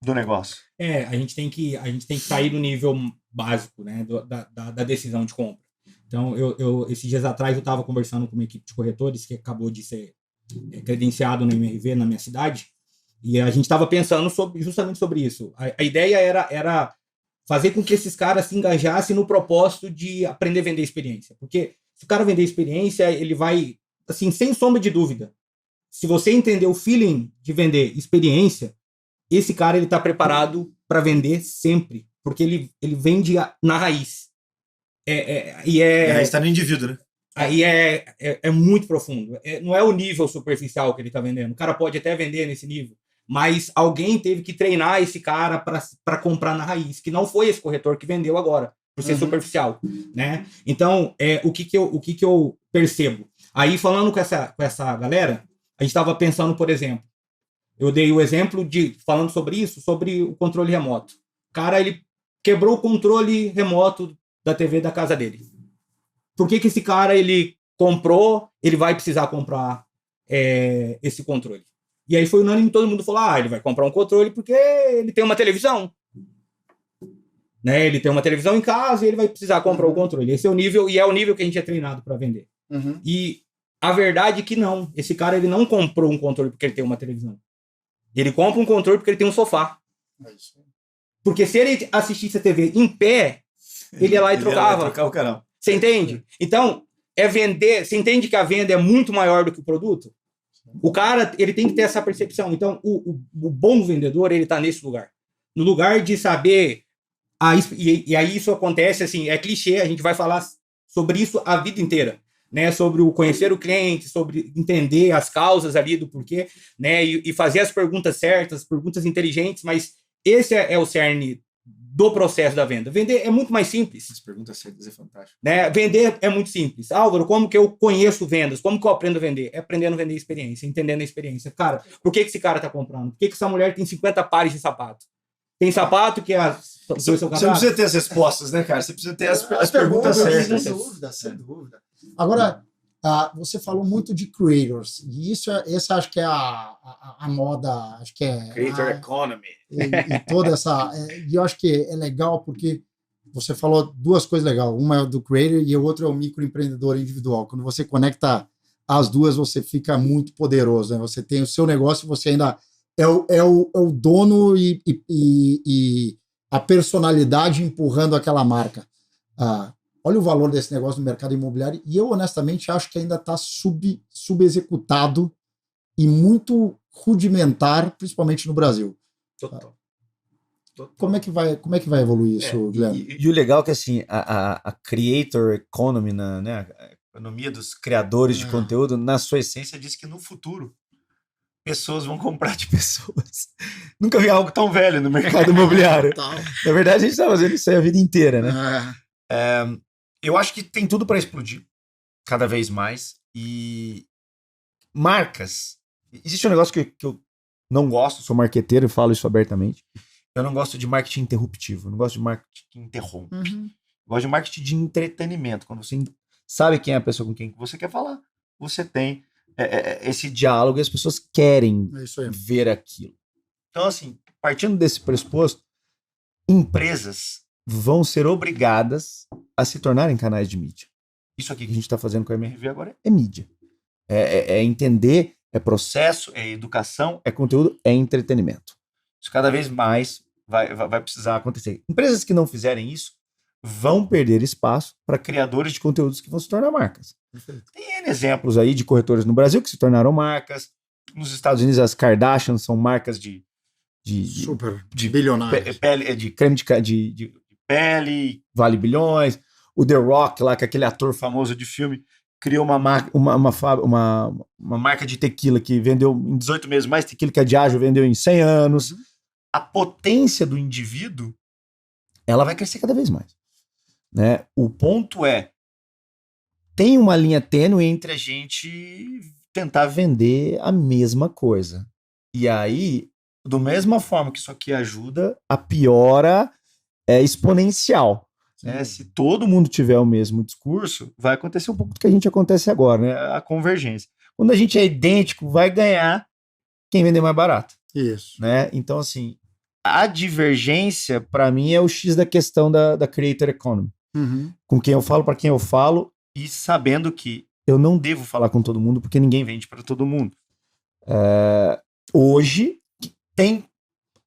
Speaker 1: do negócio.
Speaker 2: A gente tem que sair do nível básico, né, da decisão de compra. Então, esses dias atrás eu estava conversando com uma equipe de corretores que acabou de ser credenciado na MRV, na minha cidade, e a gente estava pensando justamente sobre isso. A ideia era fazer com que esses caras se engajassem no propósito de aprender a vender experiência. Porque se o cara vender experiência, ele vai, assim, sem sombra de dúvida, se você entender o feeling de vender experiência, esse cara ele está preparado para vender sempre, porque ele vende na raiz.
Speaker 1: E a raiz está no indivíduo, né?
Speaker 2: Aí é muito profundo. Não é o nível superficial que ele está vendendo. O cara pode até vender nesse nível, mas alguém teve que treinar esse cara para comprar na raiz, que não foi esse corretor que vendeu agora, por ser superficial, né? Então, o que eu percebo? Aí, falando com essa galera, a gente estava pensando, por exemplo, Eu dei o exemplo falando sobre isso, sobre o controle remoto. O cara, ele quebrou o controle remoto da TV da casa dele. Por que esse cara, ele comprou, ele vai precisar comprar esse controle? E aí foi unânime, todo mundo falou, ele vai comprar um controle porque ele tem uma televisão. Né? Ele tem uma televisão em casa e ele vai precisar comprar o controle. Esse é o nível, e é o nível que a gente é treinado para vender. E a verdade é que não. Esse cara, ele não comprou um controle porque ele tem uma televisão. Ele compra um controle porque ele tem um sofá. Porque se ele assistisse a TV em pé, ele ia lá e trocava.
Speaker 1: Ia trocar o canal.
Speaker 2: Você entende? Então, é vender. Você entende que a venda é muito maior do que o produto? O cara, ele tem que ter essa percepção. Então, o bom vendedor, ele tá nesse lugar. No lugar de saber... E aí isso acontece, assim, é clichê, a gente vai falar sobre isso a vida inteira. Né, sobre o conhecer o cliente, sobre entender as causas ali do porquê, né, e fazer as perguntas certas, perguntas inteligentes, mas esse é o cerne do processo da venda. Vender é muito mais simples.
Speaker 1: As perguntas certas é fantástico.
Speaker 2: Né? Vender é muito simples. Álvaro, como que eu conheço vendas? Como que eu aprendo a vender? É aprendendo a vender experiência, entendendo a experiência. Cara, por que esse cara está comprando? Por que essa mulher tem 50 pares de sapato? Tem sapato que
Speaker 1: Você não precisa ter as respostas, né, cara? Você precisa ter as perguntas certas.
Speaker 3: Sem dúvida. Agora, você falou muito de creators, e essa acho que é a moda, acho que é...
Speaker 1: Creator Economy.
Speaker 3: E toda essa... E eu acho que é legal porque você falou duas coisas legais. Uma é do creator e o outro é o microempreendedor individual. Quando você conecta as duas, você fica muito poderoso, né? Você tem o seu negócio, você ainda é o dono e a personalidade empurrando aquela marca. Olha o valor desse negócio no mercado imobiliário, e eu honestamente acho que ainda está subexecutado e muito rudimentar, principalmente no Brasil.
Speaker 1: Total.
Speaker 3: Como é que vai evoluir isso, Guilherme?
Speaker 1: E o legal é que assim, a creator economy, né, a economia dos criadores de conteúdo, na sua essência, diz que no futuro pessoas vão comprar de pessoas. Nunca vi algo tão velho no mercado imobiliário. Na verdade, a gente está fazendo isso aí a vida inteira, né? Eu acho que tem tudo para explodir cada vez mais. E marcas. Existe um negócio que eu não gosto, sou marqueteiro e falo isso abertamente. Eu não gosto de marketing interruptivo, eu não gosto de marketing que interrompe. Eu gosto de marketing de entretenimento. Quando você sabe quem é a pessoa com quem você quer falar, você tem esse diálogo e as pessoas querem ver aquilo. Então, assim, partindo desse pressuposto, empresas vão ser obrigadas a se tornarem canais de mídia. Isso aqui que a gente está fazendo com a MRV agora é mídia. É entender, é processo, é educação, é conteúdo, é entretenimento. Isso cada vez mais vai precisar acontecer. Empresas que não fizerem isso vão perder espaço para criadores de conteúdos que vão se tornar marcas. Tem N exemplos aí de corretores no Brasil que se tornaram marcas. Nos Estados Unidos, as Kardashian são marcas de
Speaker 3: bilionários.
Speaker 1: De creme de pele, vale bilhões. O The Rock, lá, que é aquele ator famoso de filme, criou uma marca de tequila que vendeu em 18 meses mais tequila que a Diageo vendeu em 100 anos. A potência do indivíduo, ela vai crescer cada vez mais. Né? O ponto tem uma linha tênue entre a gente tentar vender a mesma coisa. E aí, da mesma forma que isso aqui ajuda, a piora é exponencial. Né? Se todo mundo tiver o mesmo discurso, vai acontecer um pouco do que a gente acontece agora, né? A convergência. Quando a gente é idêntico, vai ganhar quem vender mais barato.
Speaker 3: Isso.
Speaker 1: Né? Então, assim, a divergência, para mim, é o X da questão da creator economy. Com quem eu falo, para quem eu falo, e sabendo que eu não devo falar com todo mundo, porque ninguém vende para todo mundo. Hoje, tem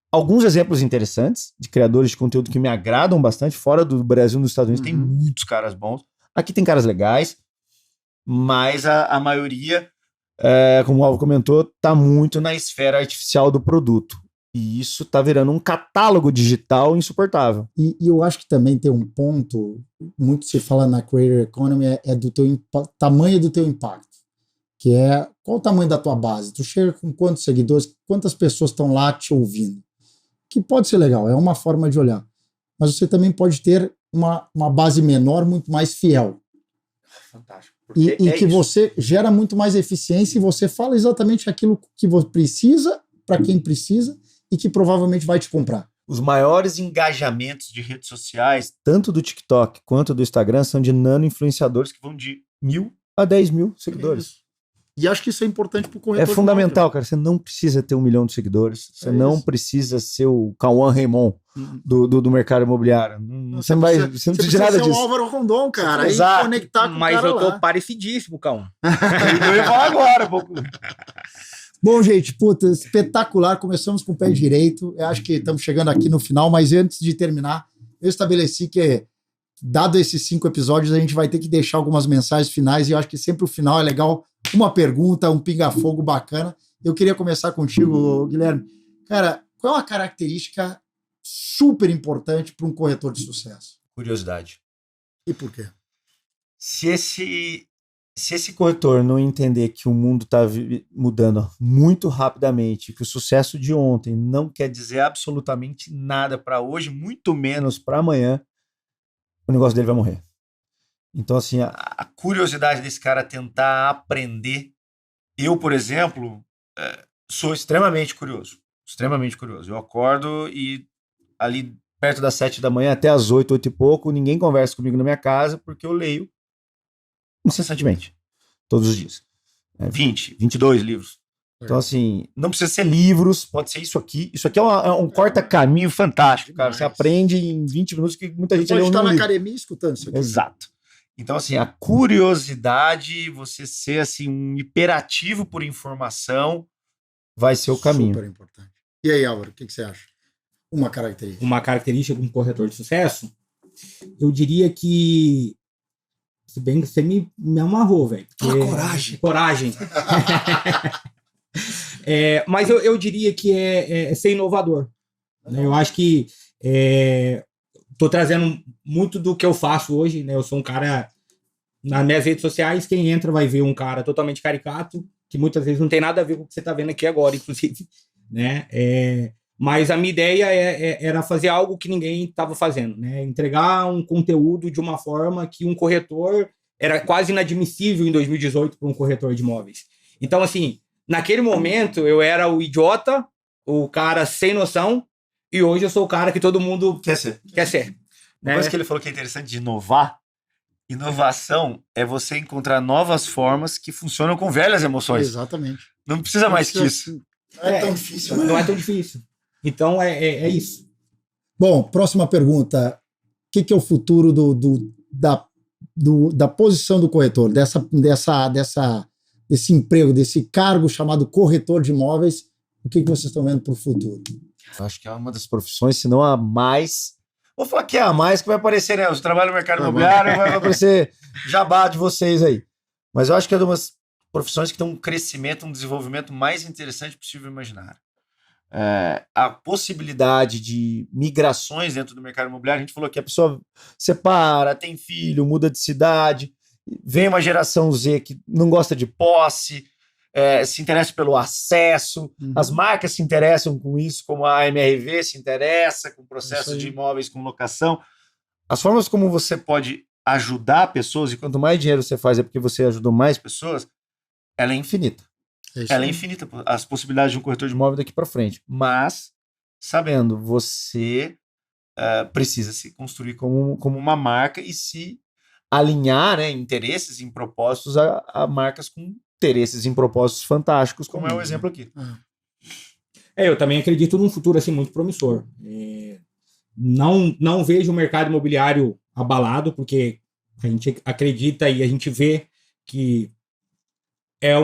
Speaker 1: alguns exemplos interessantes de criadores de conteúdo que me agradam bastante. Fora do Brasil, nos Estados Unidos, tem muitos caras bons. Aqui tem caras legais, mas a maioria, como o Alvo comentou, tá muito na esfera artificial do produto. E isso tá virando um catálogo digital insuportável.
Speaker 3: E eu acho que também tem um ponto, muito se fala na Creator Economy, é do teu tamanho do teu impacto. Que é, qual o tamanho da tua base? Tu chega com quantos seguidores, quantas pessoas estão lá te ouvindo? Que pode ser legal, é uma forma de olhar. Mas você também pode ter uma base menor, muito mais fiel.
Speaker 1: Fantástico.
Speaker 3: E que você gera muito mais eficiência e você fala exatamente aquilo que você precisa para quem precisa e que provavelmente vai te comprar.
Speaker 1: Os maiores engajamentos de redes sociais,
Speaker 4: Tanto do TikTok quanto do Instagram, são de nano-influenciadores que
Speaker 1: vão de
Speaker 4: 1.000 a 10.000 seguidores.
Speaker 3: E acho que isso é importante para o corretor.
Speaker 4: É fundamental, cara. Você não precisa ter 1 milhão de seguidores. Você não precisa ser o Cauã Raymond do mercado imobiliário. Você não precisa de nada
Speaker 3: ser
Speaker 4: disso.
Speaker 3: o Álvaro Rondon, cara.
Speaker 1: Exato.
Speaker 3: E conectar com
Speaker 2: Mas
Speaker 3: o cara
Speaker 2: eu tô
Speaker 3: lá.
Speaker 2: parecidíssimo, Cauã.
Speaker 1: eu ia falar agora, pouco.
Speaker 3: Bom, gente, puta, espetacular. Começamos com o pé direito. Eu acho que estamos chegando aqui no final, mas antes de terminar, eu estabeleci que, dado esses 5 episódios, a gente vai ter que deixar algumas mensagens finais, e eu acho que sempre o final é legal. Uma pergunta, um pinga-fogo bacana. Eu queria começar contigo, Guilherme. Cara, qual é uma característica super importante para um corretor de sucesso?
Speaker 1: Curiosidade.
Speaker 3: E por quê?
Speaker 1: Se esse
Speaker 4: Corretor não entender que o mundo está mudando muito rapidamente, que o sucesso de ontem não quer dizer absolutamente nada para hoje, muito menos para amanhã, o negócio dele vai morrer. Então, assim,
Speaker 1: a curiosidade desse cara tentar aprender. Eu, por exemplo, sou extremamente curioso. Extremamente curioso. Eu acordo e ali
Speaker 4: perto das 7 da manhã até as 8, 8 e pouco, ninguém conversa comigo na minha casa porque eu leio incessantemente, todos os dias.
Speaker 1: 20, 22 livros.
Speaker 4: Então, assim,
Speaker 1: não precisa ser livros, pode ser isso aqui. Isso aqui é um corta-caminho fantástico, cara. Você aprende em 20 minutos que muita gente
Speaker 3: pode
Speaker 4: leu
Speaker 3: estar
Speaker 4: no
Speaker 3: na
Speaker 4: livro.
Speaker 3: academia escutando isso aqui.
Speaker 1: Exato. Então, assim, a curiosidade, você ser assim, um hiperativo por informação,
Speaker 4: vai ser o caminho.
Speaker 3: Super importante. E aí, Álvaro, o que você acha? Uma característica.
Speaker 2: Uma característica de um corretor de sucesso, eu diria que, se bem que você me amarrou, velho.
Speaker 3: Coragem.
Speaker 2: Coragem. Mas eu diria que é ser inovador. Né? Eu acho que estou trazendo muito do que eu faço hoje. Né? Eu sou um cara, nas minhas redes sociais, quem entra vai ver um cara totalmente caricato, que muitas vezes não tem nada a ver com o que você está vendo aqui agora, inclusive. Né? Mas a minha ideia era fazer algo que ninguém estava fazendo, né? Entregar um conteúdo de uma forma que um corretor era quase inadmissível em 2018 para um corretor de imóveis. Então, assim, naquele momento eu era o idiota, o cara sem noção, e hoje eu sou o cara que todo mundo
Speaker 1: quer ser.
Speaker 2: Né?
Speaker 1: Uma coisa que ele falou que é interessante de inovar, inovação é você encontrar novas formas que funcionam com velhas emoções.
Speaker 3: Exatamente.
Speaker 1: Não precisa mais que isso.
Speaker 3: Não é tão difícil, né?
Speaker 2: Não é tão difícil. Então, é isso.
Speaker 3: Bom, próxima pergunta. O que é o futuro da posição do corretor, desse emprego, desse cargo chamado corretor de imóveis? O que vocês estão vendo para o futuro?
Speaker 4: Eu acho que é uma das profissões, se não a mais...
Speaker 1: Vou falar que é a mais que vai aparecer, né? Os trabalhos no mercado imobiliário vai aparecer jabá de vocês aí. Mas eu acho que é uma das profissões que tem um crescimento, um desenvolvimento mais interessante possível imaginar. A possibilidade de migrações dentro do mercado imobiliário, a gente falou que a pessoa separa, tem filho, muda de cidade, vem uma geração Z que não gosta de posse, se interessa pelo acesso, as marcas se interessam com isso, como a MRV se interessa com o processo de imóveis com locação. As formas como você pode ajudar pessoas, e quanto mais dinheiro você faz é porque você ajudou mais pessoas, ela é infinita. Ela é infinita, as possibilidades de um corretor de imóvel daqui para frente. Mas, sabendo, você precisa se construir como uma marca e se alinhar, né, interesses em propósitos a marcas com interesses em propósitos fantásticos, como é o exemplo aqui.
Speaker 2: Eu também acredito num futuro assim, muito promissor. Não vejo o mercado imobiliário abalado, porque a gente acredita e a gente vê que é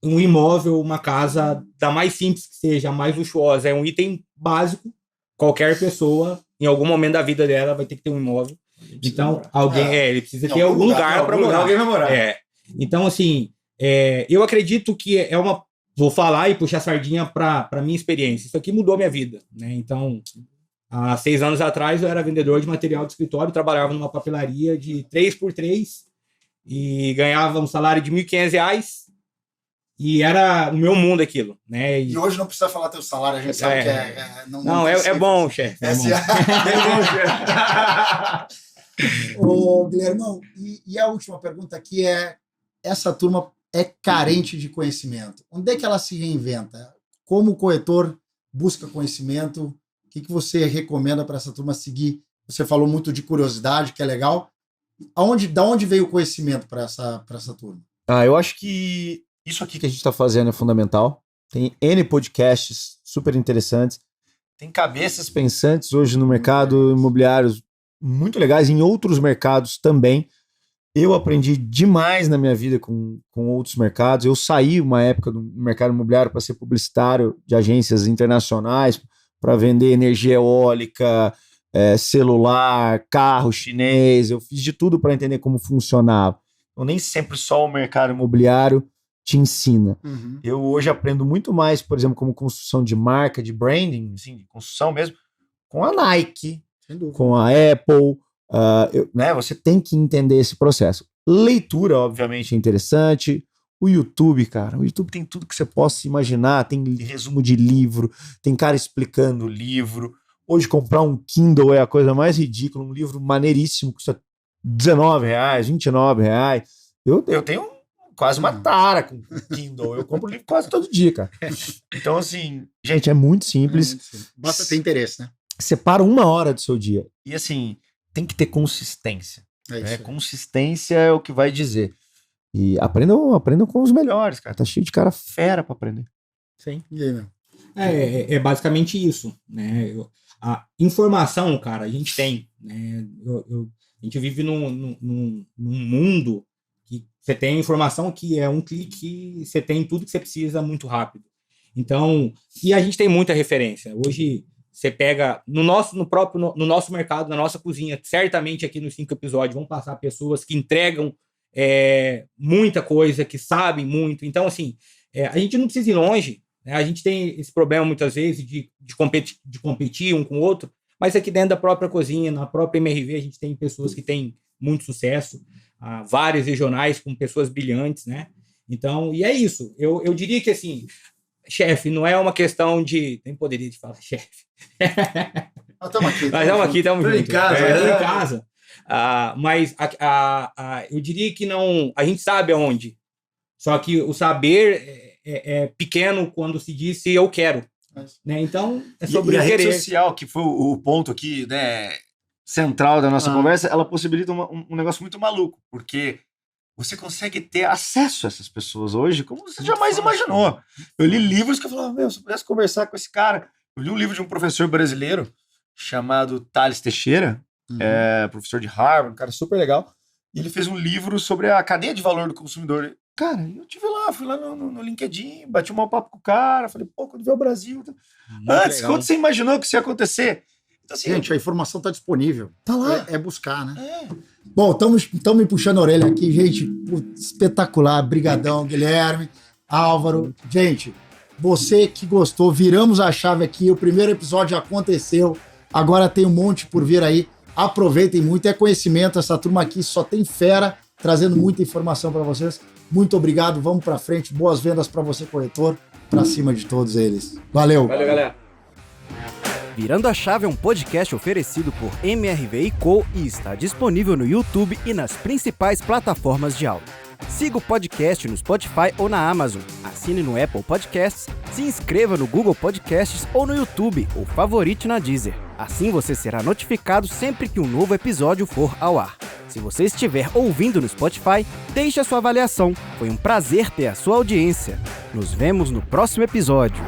Speaker 2: um imóvel, uma casa, da mais simples que seja, a mais luxuosa, é um item básico. Qualquer pessoa, em algum momento da vida dela, vai ter que ter um imóvel. Então, ele precisa ter algum lugar para morar.
Speaker 1: Alguém vai morar.
Speaker 2: Então, assim, eu acredito que vou falar e puxar a sardinha para minha experiência. Isso aqui mudou minha vida, né? Então, há 6 anos atrás, eu era vendedor de material de escritório, trabalhava numa papelaria de 3x3 e ganhava um salário de R$ 1.500. E era o meu mundo aquilo, né?
Speaker 3: E hoje não precisa falar teu salário, a gente sabe que
Speaker 2: é bom, chefe.
Speaker 3: Ô, Guilhermão, e a última pergunta aqui essa turma é carente de conhecimento. Onde é que ela se reinventa? como o corretor busca conhecimento? O que você recomenda para essa turma seguir? Você falou muito de curiosidade, que é legal. Da onde veio o conhecimento para essa turma?
Speaker 4: Eu acho que isso aqui que a gente está fazendo é fundamental. Tem N podcasts super interessantes. Tem cabeças pensantes hoje no mercado imobiliário muito legais, em outros mercados também. Eu aprendi demais na minha vida com outros mercados. Eu saí uma época do mercado imobiliário para ser publicitário de agências internacionais, para vender energia eólica, celular, carro chinês. Eu fiz de tudo para entender como funcionava. Então, nem sempre só o mercado imobiliário te ensina.
Speaker 3: Uhum.
Speaker 4: Eu hoje aprendo muito mais, por exemplo, como construção de marca, de branding, assim, de construção mesmo, com a Nike, com a Apple. Você tem que entender esse processo. Leitura, obviamente, é interessante. O YouTube, cara, o YouTube tem tudo que você possa imaginar. Tem resumo de livro, tem cara explicando o livro. Hoje comprar um Kindle é a coisa mais ridícula, um livro maneiríssimo, custa R$19, R$29. Eu tenho quase uma tara com Kindle, eu compro livro quase todo dia, cara. Então, assim, gente, é muito simples.
Speaker 3: Basta ter interesse, né?
Speaker 4: Separa 1 hora do seu dia. E, assim, tem que ter consistência. Consistência é o que vai dizer. E aprendam com os melhores, cara. Tá cheio de cara fera pra aprender.
Speaker 2: Sim.
Speaker 3: E aí, meu?
Speaker 2: É basicamente isso, né? A informação, cara, a gente tem, né? A gente vive num mundo que você tem informação que é um clique, você tem tudo que você precisa muito rápido. Então, e a gente tem muita referência. Hoje, você pega no nosso mercado, na nossa cozinha, certamente aqui nos 5 episódios vão passar pessoas que entregam muita coisa, que sabem muito. Então, assim, a gente não precisa ir longe, né? A gente tem esse problema muitas vezes de competir um com o outro, mas aqui dentro da própria cozinha, na própria MRV, a gente tem pessoas que têm muito sucesso, vários regionais com pessoas brilhantes, né? Então, e é isso. Eu diria que, assim, chefe, não é uma questão de... Nem poderia te falar chefe.
Speaker 3: Estamos aqui.
Speaker 2: Mas estamos aqui, estamos juntos.
Speaker 3: Em casa.
Speaker 2: Em casa. Mas eu diria que não... A gente sabe aonde. Só que o saber é pequeno quando se diz se eu quero. Né? Então, é sobre
Speaker 1: a
Speaker 2: querer.
Speaker 1: rede social, que foi o ponto aqui, né, central da nossa conversa, ela possibilita um negócio muito maluco, porque você consegue ter acesso a essas pessoas hoje como você jamais imaginou. Eu li livros que eu falava, se eu pudesse conversar com esse cara. Eu li um livro de um professor brasileiro chamado Thales Teixeira, professor de Harvard, um cara super legal, e ele fez um livro sobre a cadeia de valor do consumidor. Cara, eu fui lá no LinkedIn, bati um mau papo com o cara, falei, quando vê o Brasil... Quando você imaginou que isso ia acontecer? Então, assim,
Speaker 3: gente, a informação está disponível.
Speaker 1: Tá lá.
Speaker 3: É buscar, né? Bom, estamos me puxando a orelha aqui, gente. Espetacular. Brigadão, Guilherme, Álvaro. Gente, você que gostou, viramos a chave aqui. O primeiro episódio aconteceu. Agora tem um monte por vir aí. Aproveitem muito. É conhecimento. Essa turma aqui só tem fera, trazendo muita informação para vocês. Muito obrigado. Vamos para frente. Boas vendas para você, corretor. Para cima de todos eles. Valeu.
Speaker 2: Valeu, galera.
Speaker 5: Virando a Chave é um podcast oferecido por MRV & Co e está disponível no YouTube e nas principais plataformas de áudio. Siga o podcast no Spotify ou na Amazon, assine no Apple Podcasts, se inscreva no Google Podcasts ou no YouTube ou favorite na Deezer. Assim você será notificado sempre que um novo episódio for ao ar. Se você estiver ouvindo no Spotify, deixe a sua avaliação. Foi um prazer ter a sua audiência. Nos vemos no próximo episódio.